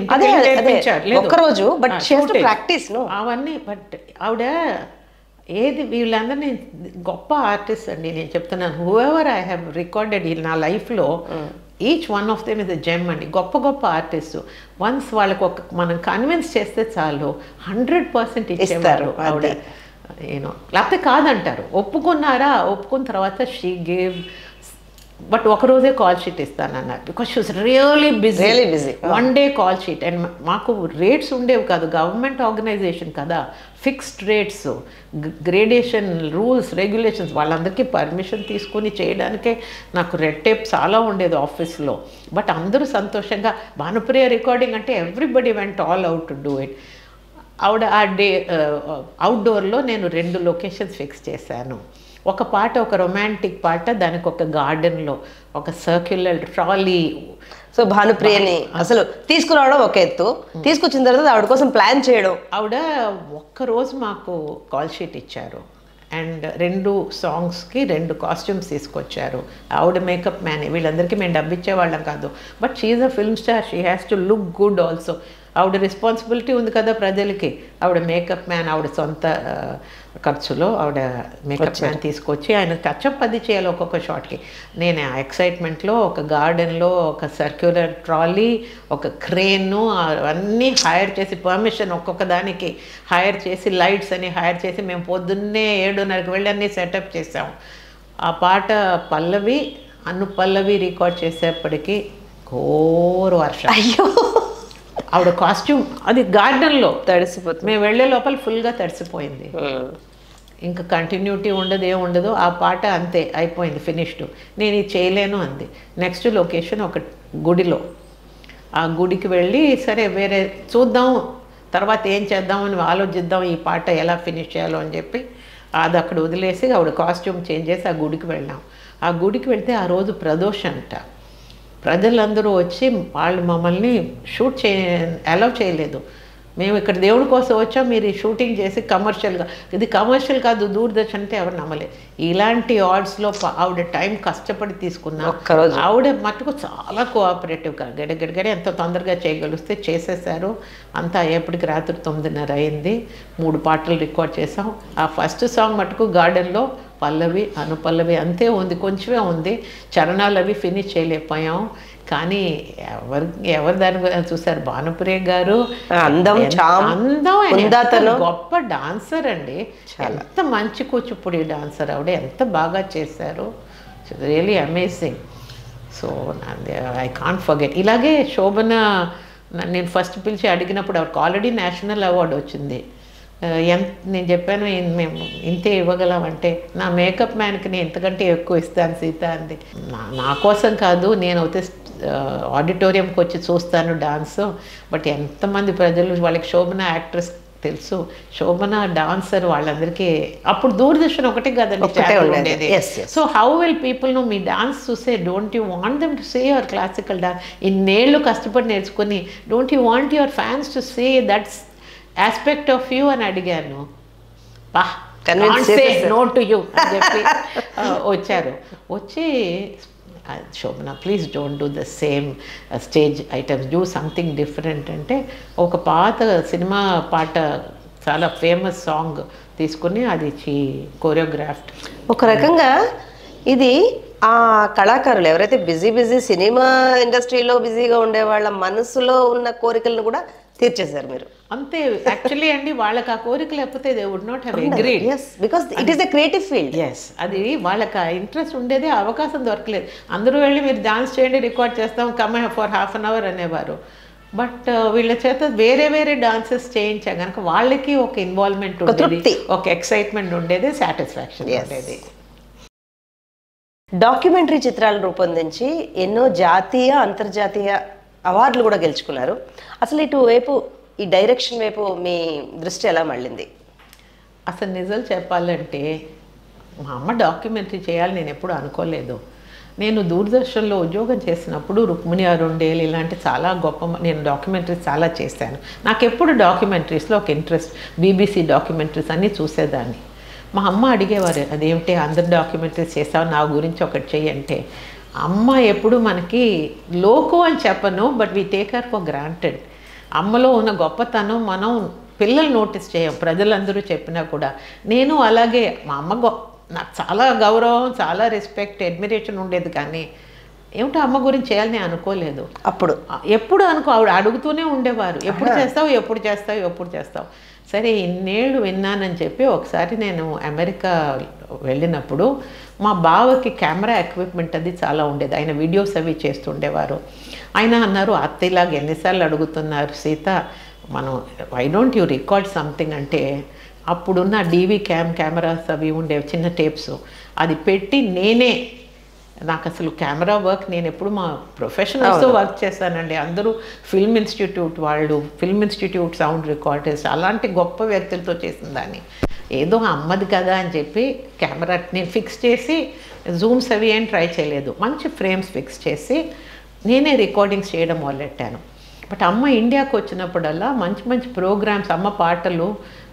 [SPEAKER 3] ఒక్కరోజు, but she has to practice
[SPEAKER 2] అవన్నీ. బట్ ఆవిడ ఏది వీళ్ళందరినీ గొప్ప ఆర్టిస్ట్ అండి. నేను చెప్తున్నాను, హూఎవర్ ఐ హ్యావ్ రికార్డెడ్ ఈ నా లైఫ్లో, each one of them is a gem అండి. గొప్ప గొప్ప ఆర్టిస్టు వన్స్ వాళ్ళకి మనం కన్విన్స్ చేస్తే చాలు 100% ఇచ్చేవారు ఆవిడ. లేకపోతే కాదంటారు. ఒప్పుకున్న తర్వాత షీ గేవ్. బట్ ఒకరోజే కాల్ షీట్ ఇస్తానన్నారు, because she was really busy. One day call sheet. And మాకు రేట్స్ ఉండేవి కాదు, గవర్నమెంట్ ఆర్గనైజేషన్ కదా, fixed rates, gradation rules regulations, వాళ్ళందరికీ పర్మిషన్ తీసుకుని చేయడానికే నాకు రెడ్ టేప్ చాలా ఉండేది ఆఫీస్లో. బట్ అందరూ సంతోషంగా, భానుప్రియ రికార్డింగ్ అంటే everybody went all out to do it. ఆవిడ ఆ డే అవుట్డోర్లో నేను 2 లొకేషన్స్ ఫిక్స్ చేశాను. ఒక పాట, ఒక రొమాంటిక్ పాట, దానికి ఒక గార్డెన్లో ఒక సర్క్యులర్ ట్రాలీ.
[SPEAKER 3] సో భానుప్రియని అసలు తీసుకురావడం ఒక ఎత్తు, తీసుకొచ్చిన తర్వాత ఆవిడ కోసం ప్లాన్ చేయడం.
[SPEAKER 2] ఆవిడ ఒక్కరోజు మాకు కాల్ షీట్ ఇచ్చారు. అండ్ 2 సాంగ్స్కి 2 కాస్ట్యూమ్స్ తీసుకొచ్చారు. ఆవిడ మేకప్ మ్యాన్. వీళ్ళందరికీ మేము డబ్బు ఇచ్చేవాళ్ళం కాదు. But she is a film star, she has to look good also. ఆవిడ రెస్పాన్సిబిలిటీ ఉంది కదా ప్రజలకి. ఆవిడ మేకప్ మ్యాన్, ఆవిడ సొంత ఖర్చులో ఆవిడ మేకప్ మ్యాన్ తీసుకొచ్చి ఆయన టచ్అప్ 10 చేయాలి ఒక్కొక్క షాట్కి. నేను ఆ ఎక్సైట్మెంట్లో ఒక గార్డెన్లో ఒక సర్క్యులర్ ట్రాలీ, ఒక క్రేను అవన్నీ హైర్ చేసి, పర్మిషన్ ఒక్కొక్క దానికి హైర్ చేసి, లైట్స్ అని హైర్ చేసి, మేము పొద్దున్నే 7:30కి వెళ్ళి అన్నీ సెటప్ చేసాం. ఆ పాట పల్లవి అనుపల్లవి రికార్డ్ చేసేప్పటికీ ఘోర వర్షం.
[SPEAKER 3] అయ్యో,
[SPEAKER 2] ఆవిడ కాస్ట్యూమ్ అది గార్డెన్లో
[SPEAKER 3] తడిసిపోతుంది.
[SPEAKER 2] మేము వెళ్ళే లోపల ఫుల్గా తడిసిపోయింది. ఇంకా కంటిన్యూటీ ఉండదు, ఏముండదు. ఆ పాట అంతే అయిపోయింది, ఫినిష్డ్. నేను ఇది చేయలేను అంది. నెక్స్ట్ లొకేషన్ ఒక గుడిలో. ఆ గుడికి వెళ్ళి సరే వేరే చూద్దాం, తర్వాత ఏం చేద్దామని ఆలోచిద్దాం, ఈ పాట ఎలా ఫినిష్ చేయాలో అని చెప్పి అది అక్కడ వదిలేసి ఆవిడ కాస్ట్యూమ్ చేంజ్ చేసి ఆ గుడికి వెళ్ళాం. ఆ గుడికి వెళ్తే ఆ రోజు ప్రదోష అంట. ప్రజలందరూ వచ్చి వాళ్ళు మమ్మల్ని షూట్ అలౌ చేయలేదు. మేము ఇక్కడ దేవుడి కోసం వచ్చాం, మీరు ఈ షూటింగ్ చేసి కమర్షియల్గా, ఇది కమర్షియల్ కాదు దూరదర్శన్ అంటే ఎవరు నమ్మలేదు. ఇలాంటి ఆర్డ్స్లో ఆవిడ టైం కష్టపడి తీసుకున్నా. ఆవిడ మటుకు చాలా కోఆపరేటివ్గా గడగడగడ ఎంత తొందరగా చేయగలిస్తే చేసేసారు. అంతా అయ్యేప్పటికి రాత్రి 9:30 అయింది. 3 పాటలు రికార్డ్ చేసాం. ఆ ఫస్ట్ సాంగ్ మటుకు గార్డెన్లో పల్లవి అనుపల్లవి అంతే ఉంది, కొంచెమే ఉంది. చరణాలు అవి ఫినిష్ చేయలేకపోయాం. కానీ ఎవరు దాని గురించి చూసారు? భానుప్రియ గారు అందం, గొప్ప డాన్సర్ అండి. ఎంత మంచి కూచిపూడి డాన్సర్ ఆవిడ, ఎంత బాగా చేశారు. Really amazing. So I can't forget. ఇలాగే శోభన నేను ఫస్ట్ పిలిచి అడిగినప్పుడు ఆవిడకి ఆల్రెడీ నేషనల్ అవార్డు వచ్చింది. నేను చెప్పాను, మేము ఇంతే ఇవ్వగలమంటే, నా మేకప్ మ్యాన్కి నేను ఇంతకంటే ఎక్కువ ఇస్తాను సీత అంది. నా కోసం కాదు, నేను అయితే ఆడిటోరియంకి వచ్చి చూస్తాను డాన్స్. బట్ ఎంతమంది ప్రజలు, వాళ్ళకి శోభన యాక్ట్రెస్ తెలుసు, శోభన డాన్సర్, వాళ్ళందరికీ అప్పుడు దూరదర్శన్ ఒకటే కదండి ఉండేది. So how will people know me dance చూసే? Don't you want them to say your classical dance? ఇన్నేళ్ళు కష్టపడి నేర్చుకుని don't you want your fans to say that's aspect of you అని అడిగాను. నో టు యూ అని చెప్పి వచ్చారు. వచ్చి Shobana please don't do the same stage items, do something different అంటే ఒక పాత సినిమా పాట, చాలా ఫేమస్ సాంగ్ తీసుకుని అది కోరియోగ్రాఫ్డ్.
[SPEAKER 3] ఒక రకంగా ఇది ఆ కళాకారులు ఎవరైతే బిజీ సినిమా ఇండస్ట్రీలో బిజీగా ఉండే వాళ్ళ మనసులో ఉన్న కోరికలను కూడా తీర్చేశారు మీరు.
[SPEAKER 2] అంతే. యాక్చువల్లీ అండి వాళ్ళకి ఆ కోరిక లేకపోతే they would not have agreed.
[SPEAKER 3] yes because it is a creative field.
[SPEAKER 2] Yes, అది వాళ్ళకి ఆ ఇంట్రెస్ట్ ఉండేది, అవకాశం దొరకలేదు. అందరూ వెళ్ళి మీరు డాన్స్ చేయండి, రికార్డ్ చేస్తాం, come for half an hour అనేవారు. బట్ వీళ్ళ చేత వేరే వేరే డాన్సెస్ చేయించా కనుక వాళ్ళకి ఒక ఇన్వాల్వ్మెంట్ ఉండేది, ఒక ఎక్సైట్మెంట్ ఉండేది, సాటిస్ఫాక్షన్ ఉండేది.
[SPEAKER 3] డాక్యుమెంటరీ చిత్రాలు రూపొందించి ఎన్నో జాతీయ అంతర్జాతీయ అవార్డులు కూడా గెలుచుకున్నారు. అసలు ఇటువైపు ఈ డైరెక్షన్ వైపు మీ దృష్టి ఎలా మళ్ళింది?
[SPEAKER 2] అసలు నిజాలు చెప్పాలంటే మా అమ్మ డాక్యుమెంటరీ చేయాలి నేను ఎప్పుడు అనుకోలేదు. నేను దూరదర్శన్లో ఉద్యోగం చేసినప్పుడు రుక్మిణి అరుండేల్ ఇలాంటి చాలా గొప్ప నేను డాక్యుమెంటరీస్ చాలా చేశాను. నాకు ఎప్పుడు డాక్యుమెంటరీస్లో ఒక ఇంట్రెస్ట్, బీబీసీ డాక్యుమెంటరీస్ అన్నీ చూసేదాన్ని. మా అమ్మ అడిగేవారు, అదేమిటి అందరు డాక్యుమెంటరీస్ చేసావు, నా గురించి ఒకటి చెయ్యి అంటే, అమ్మ ఎప్పుడు మనకి లోకు అని చెప్పను, but we take her for granted. అమ్మలో ఉన్న గొప్పతనం మనం పిల్లలు నోటీస్ చేయం, ప్రజలందరూ చెప్పినా కూడా. నేను అలాగే మా అమ్మ నాకు చాలా గౌరవం, చాలా రెస్పెక్ట్, అడ్మిరేషన్ ఉండేది, కానీ ఏమిటో అమ్మ గురించి చేయాలని అనుకోలేదు.
[SPEAKER 3] అప్పుడు
[SPEAKER 2] ఎప్పుడు ఆవిడ అడుగుతూనే ఉండేవారు, ఎప్పుడు చేస్తావు ఎప్పుడు చేస్తావు ఎప్పుడు చేస్తావు. సరే ఇన్నేళ్ళు విన్నానని చెప్పి ఒకసారి నేను అమెరికా వెళ్ళినప్పుడు మా బావకి కెమెరా ఎక్విప్మెంట్ అది చాలా ఉండేది, ఆయన వీడియోస్ అవి చేస్తుండేవారు. ఆయన అన్నారు, అత్తయ్యలాగా ఎన్నిసార్లు అడుగుతున్నారు సీత, మనం why don't you record something అంటే, అప్పుడున్న డీవీ కెమెరాస్ అవి ఉండేవి, చిన్న టేప్స్, అది పెట్టి నేనే, నాకు అసలు కెమెరా వర్క్ నేను ఎప్పుడు మా ప్రొఫెషనల్స్తో వర్క్ చేశానండి. అందరూ ఫిల్మ్ ఇన్స్టిట్యూట్ వాళ్ళు, ఫిల్మ్ ఇన్స్టిట్యూట్ సౌండ్ రికార్డర్స్ అలాంటి గొప్ప వ్యక్తులతో చేసిన దాన్ని. ఏదో అమ్మది కదా అని చెప్పి కెమెరా నేను ఫిక్స్ చేసి, జూమ్స్ అవి ఏం ట్రై చేయలేదు, మంచి ఫ్రేమ్స్ ఫిక్స్ చేసి నేనే రికార్డింగ్స్ చేయడం మొదలెట్టాను. బట్ అమ్మ ఇండియాకి వచ్చినప్పుడల్లా మంచి మంచి ప్రోగ్రామ్స్, అమ్మ పాటలు,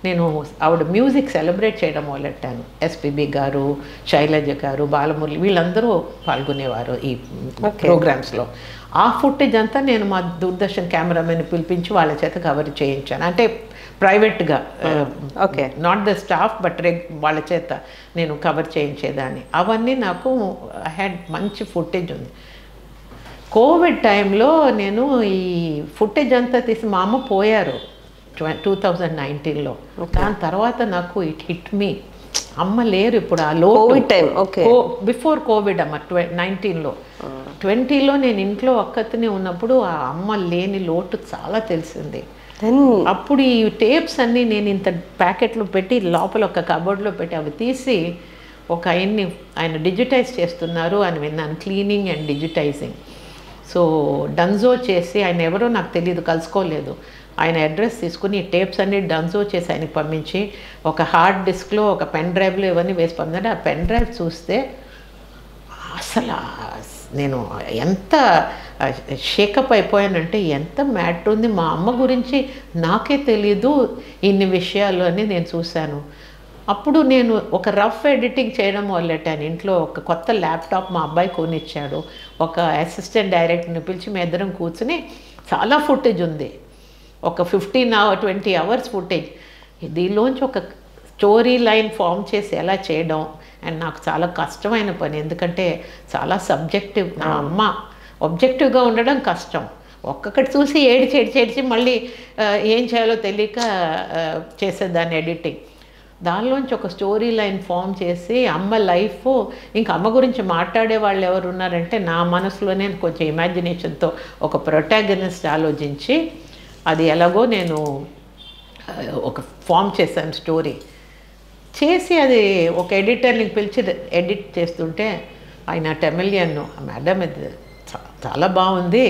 [SPEAKER 2] నేను ఆవిడ మ్యూజిక్ సెలబ్రేట్ చేయడం మొదలెట్టాను. ఎస్పీబీ గారు, శైలజ గారు, బాలమురళి వీళ్ళందరూ పాల్గొనేవారు ఈ ప్రోగ్రామ్స్లో. ఆ ఫుటేజ్ అంతా నేను మా దూరదర్శన్ కెమెరామెన్ పిలిపించి వాళ్ళ చేత కవర్ చేయించాను. అంటే ప్రైవేట్గా,
[SPEAKER 3] okay,
[SPEAKER 2] not the staff but వాళ్ళ చేత నేను కవర్ చేయించేదాన్ని. అవన్నీ నాకు హ్యాడ్ మంచి ఫుటేజ్ ఉంది. కోవిడ్ టైంలో నేను ఈ ఫుటేజ్ అంతా తీసి, మా అమ్మ పోయారు 2019లో. దాని తర్వాత నాకు ఇట్ హిట్ మీ, అమ్మ లేరు ఇప్పుడు. ఆ లో
[SPEAKER 3] Covid time, okay,
[SPEAKER 2] before Covid అమ్మ 19లో. 20లో నేను ఇంట్లో ఒక్కతినే ఉన్నప్పుడు ఆ అమ్మ లేని లోటు చాలా తెలిసింది. అప్పుడు ఈ టేప్స్ అన్నీ నేను ఇంత ప్యాకెట్లు పెట్టి లోపల ఒక కబోర్డ్లో పెట్టి అవి తీసి ఒక ఆయన డిజిటైజ్ చేస్తున్నారు అని విన్నాను, క్లీనింగ్ అండ్ డిజిటైజింగ్. సో డన్జో చేసి, ఆయన ఎవరో నాకు తెలియదు, కలుసుకోలేదు, ఆయన అడ్రస్ తీసుకుని ఈ టేప్స్ అన్ని డన్జో చేసి ఆయనకి పంపించి ఒక హార్డ్ డిస్క్లో ఒక పెన్ డ్రైవ్లో ఇవన్నీ వేసి పంపించాడు. ఆ పెన్ డ్రైవ్ చూస్తే అసలు నేను ఎంత షేకప్ అయిపోయానంటే, ఎంత మ్యాటర్ ఉంది మా అమ్మ గురించి నాకే తెలీదు ఇన్ని విషయాలు అని నేను చూశాను. అప్పుడు నేను ఒక రఫ్ ఎడిటింగ్ చేయడం మొదలెట్టాను ఇంట్లో. ఒక కొత్త ల్యాప్టాప్ మా అబ్బాయి కొనిచ్చాడు, ఒక అసిస్టెంట్ డైరెక్టర్ని పిలిచి మీ ఇద్దరం కూర్చుని, చాలా ఫుటేజ్ ఉంది, ఒక 15-20 అవర్స్ ఫుటేజ్. దీనిలోంచి ఒక స్టోరీ లైన్ ఫామ్ చేసి ఎలా చేయడం, అండ్ నాకు చాలా కష్టమైన పని, ఎందుకంటే చాలా సబ్జెక్టివ్. నా అమ్మ ఆబ్జెక్టివ్గా ఉండడం కష్టం. ఒక్కొక్కటి చూసి ఏడిచి మళ్ళీ ఏం చేయాలో తెలియక చేసేదాన్ని ఎడిటింగ్. దానిలోంచి ఒక స్టోరీ లైన్ ఫామ్ చేసి అమ్మ లైఫ్, ఇంకా అమ్మ గురించి మాట్లాడే వాళ్ళు ఎవరు ఉన్నారంటే నా మనసులోనే కొంచెం ఇమాజినేషన్తో ఒక ప్రొటాగనిస్ట్ ఆలోచించి అది ఎలాగో నేను ఒక ఫామ్ చేశాను స్టోరీ చేసి, అది ఒక ఎడిటర్ని పిలిచి ఎడిట్ చేస్తుంటే ఆయన టెమిలియన్, మేడం ఇది చాలా బాగుంది,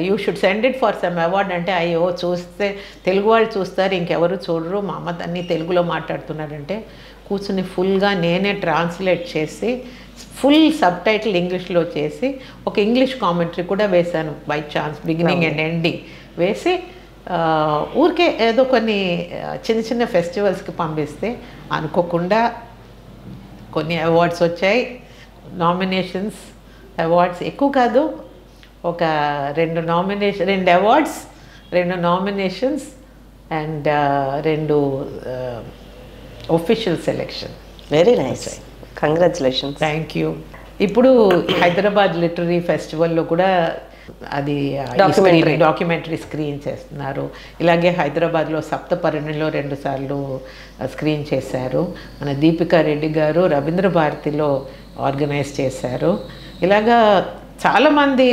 [SPEAKER 2] you should send it for some award అంటే, అయ్యో చూస్తే తెలుగు వాళ్ళు చూస్తారు ఇంకెవరు చూడరు, మా అమ్మ అన్నీ తెలుగులో మాట్లాడుతున్నారంటే కూర్చుని ఫుల్గా నేనే ట్రాన్స్లేట్ చేసి ఫుల్ సబ్ టైటిల్ ఇంగ్లీష్లో చేసి ఒక ఇంగ్లీష్ కామెంటరీ కూడా వేశాను by chance, beginning and ending వేసి ఊరికే ఏదో కొన్ని చిన్న ఫెస్టివల్స్కి పంపిస్తే అనుకోకుండా కొన్ని అవార్డ్స్ వచ్చాయి. నామినేషన్స్, అవార్డ్స్ ఎక్కువ కాదు, ఒక 2 awards, 2 nominations and 2 official selection.
[SPEAKER 3] Very nice, congratulations.
[SPEAKER 2] Thank you. ఇప్పుడు హైదరాబాద్ లిటరీ ఫెస్టివల్లో కూడా అది
[SPEAKER 3] Documentary.
[SPEAKER 2] డాక్యుమెంటరీ స్క్రీన్ చేస్తున్నారు. ఇలాగే హైదరాబాద్లో సప్తపర్ణిలో 2 సార్లు స్క్రీన్ చేశారు. మన దీపికా రెడ్డి గారు రవీంద్ర భారతిలో ఆర్గనైజ్ చేశారు. ఇలాగా చాలామంది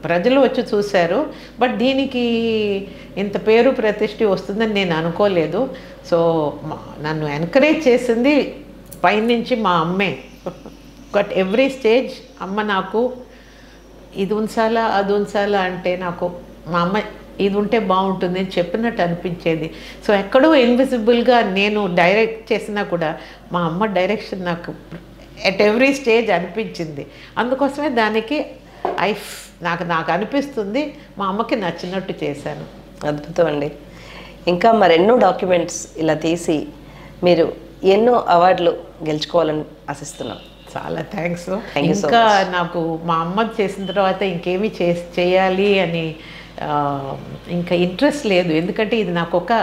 [SPEAKER 2] ప్రజలు వచ్చి చూశారు. బట్ దీనికి ఇంత పేరు ప్రతిష్ఠ వస్తుందని నేను అనుకోలేదు. సో నన్ను ఎంకరేజ్ చేసింది పైనుంచి మా అమ్మే. బట్ ఎవ్రీ స్టేజ్ అమ్మ నాకు ఇది ఉంచాలా అది ఉంచాలా అంటే నాకు మా అమ్మ ఇది ఉంటే బాగుంటుంది అని చెప్పినట్టు అనిపించేది. సో ఎక్కడో ఇన్విజిబుల్గా నేను డైరెక్ట్ చేసినా కూడా మా అమ్మ డైరెక్షన్ నాకు ఎట్ ఎవ్రీ స్టేజ్ అనిపించింది. అందుకోసమే దానికి నాకు అనిపిస్తుంది మా అమ్మకి నచ్చినట్టు చేశాను.
[SPEAKER 3] అద్భుతం అండి. ఇంకా మరెన్నో డాక్యుమెంట్స్ ఇలా తీసి మీరు ఎన్నో అవార్డులు గెలుచుకోవాలని ఆశిస్తున్నాం.
[SPEAKER 2] చాలా థ్యాంక్స్.
[SPEAKER 3] Thank you so
[SPEAKER 2] ఇంకా
[SPEAKER 3] much.
[SPEAKER 2] నాకు మా అమ్మ చేసిన తర్వాత ఇంకేమీ చేయాలి అని ఇంకా ఇంట్రెస్ట్ లేదు. ఎందుకంటే ఇది నాకు ఒక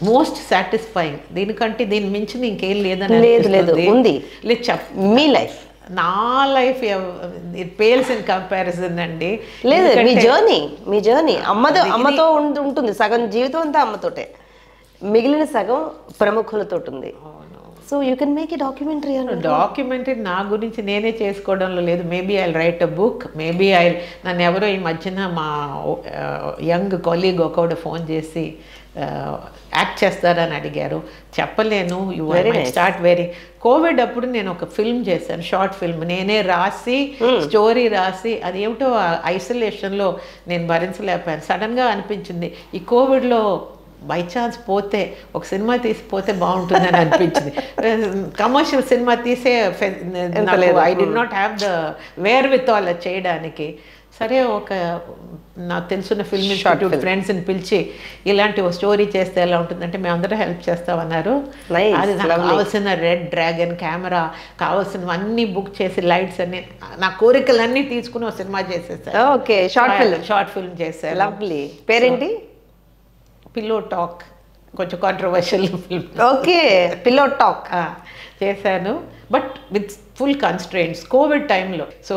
[SPEAKER 2] మోస్ట్ సాటిస్ఫైయింగ్. దీని మించింది ఇంకేం లేదని
[SPEAKER 3] లేదు
[SPEAKER 2] అనిపిస్తుంది.
[SPEAKER 3] ఉంది.
[SPEAKER 2] లేదు
[SPEAKER 3] మీ లైఫ్
[SPEAKER 2] నా life it pales in comparison అండి.
[SPEAKER 3] లేదు, మీ
[SPEAKER 2] ఎందుకంటే
[SPEAKER 3] జర్నీ అమ్మతో ఉంటుంది. సగం జీవితం అంతా అమ్మతోటే, మిగిలిన సగం ప్రముఖులతో ఉంది. So you can make a
[SPEAKER 2] documentary నా గురించి నేనే చేసుకోవడంలో లేదు. Maybe I write a book. Maybe నన్ను ఎవరో ఈ మధ్యన మా యంగ్ కొలీగ్ ఒకడు ఫోన్ చేసి యాక్ట్ చేస్తారని అడిగారు. చెప్పలేను. యూ స్టార్ట్ కోవిడ్ అప్పుడు నేను ఒక ఫిల్మ్ చేశాను, షార్ట్ ఫిల్మ్. నేనే రాసి స్టోరీ రాసి అది ఏమిటో ఐసోలేషన్లో నేను భరించలేకపోయాను. సడన్గా అనిపించింది ఈ కోవిడ్లో బై ఛాన్స్ పోతే ఒక సినిమా తీసిపోతే బాగుంటుందని అనిపించింది. కమర్షియల్ సినిమా తీసే I did not have the wear with all చేయడానికి. సరే ఒక నాకు తెలుసున్న ఫిల్మ్ ఇన్స్టిట్యూట్ ఫ్రెండ్స్ని పిలిచి ఇలాంటి ఒక స్టోరీ చేస్తే ఎలా ఉంటుందంటే మేము అందరూ హెల్ప్ చేస్తామన్నారు. అది నాకు కావాల్సిన రెడ్ డ్రాగన్ కెమెరా కావాల్సినవన్నీ బుక్ చేసి లైట్స్ అన్ని నా కోరికలన్నీ తీసుకుని ఒక సినిమా చేసేసారు.
[SPEAKER 3] ఓకే, షార్ట్
[SPEAKER 2] ఫిల్మ్ చేశారు.
[SPEAKER 3] లవ్లీ. పేరేంటి?
[SPEAKER 2] Pillow talk. కొంచెం controversial film.
[SPEAKER 3] Okay, pillow talk
[SPEAKER 2] చేశాను. But with full constraints covid టైంలో. So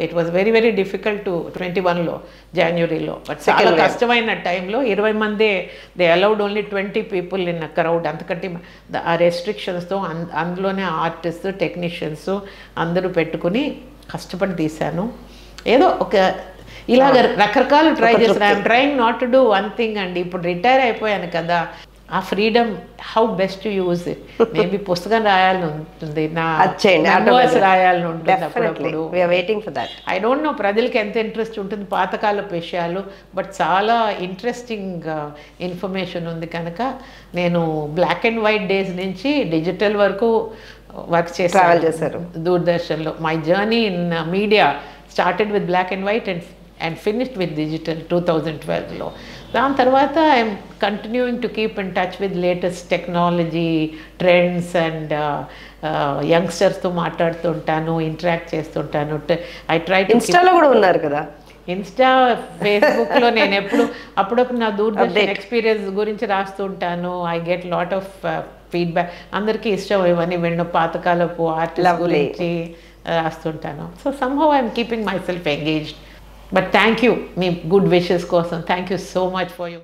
[SPEAKER 2] it was very very difficult to 21లో జనవరిలో. బట్ చాలా కష్టమైన టైంలో 20 మందే they allowed only 20 people in a crowd. అంతకంటే ఆ రెస్ట్రిక్షన్స్తో అందులోనే ఆర్టిస్ట్ టెక్నీషియన్స్ అందరూ పెట్టుకుని కష్టపడి తీశాను. ఏదో ఒక ఇలాగ రకరకాలు ట్రై చేస్తాను. I'm trying not to do one thing అండి. ఇప్పుడు రిటైర్ అయిపోయాను కదా, ఆ freedom how best to use it. Maybe పుస్తకం రాయాలని ఉంటుంది, నా రాయాలని ఉంటుంది అప్పుడప్పుడు. ఐ డోంట్ నో ప్రజలకి ఎంత ఇంట్రెస్ట్ ఉంటుంది పాతకాలపు విషయాలు, బట్ చాలా ఇంట్రెస్టింగ్ ఇన్ఫర్మేషన్ ఉంది కనుక నేను బ్లాక్ అండ్ వైట్ డేస్ నుంచి డిజిటల్ వరకు వర్క్ చేశారు దూరదర్శన్లో. My journey in media started with black and white and finished with digital 2012లో. దాని తర్వాత I'm continuing to keep in touch with latest technology trends and యంగ్స్టర్స్తో మాట్లాడుతుంటాను, ఇంటరాక్ట్ చేస్తుంటాను. ఐ ట్రై టు
[SPEAKER 3] ఇన్స్టాలో కూడా ఉన్నారు కదా.
[SPEAKER 2] ఇన్స్టా ఫేస్బుక్లో నేను అప్పుడప్పుడు నా దూరదర్శన్ ఎక్స్పీరియన్స్ గురించి రాస్తుంటాను. I get lot of feedback. అందరికీ ఇష్టం ఇవన్నీ విన్న పాతకాలపు ఆర్టిస్ట్ గురించి రాస్తుంటాను. So somehow I'm keeping myself engaged. But thank you, me good wishes కోసం. Thank you so much for your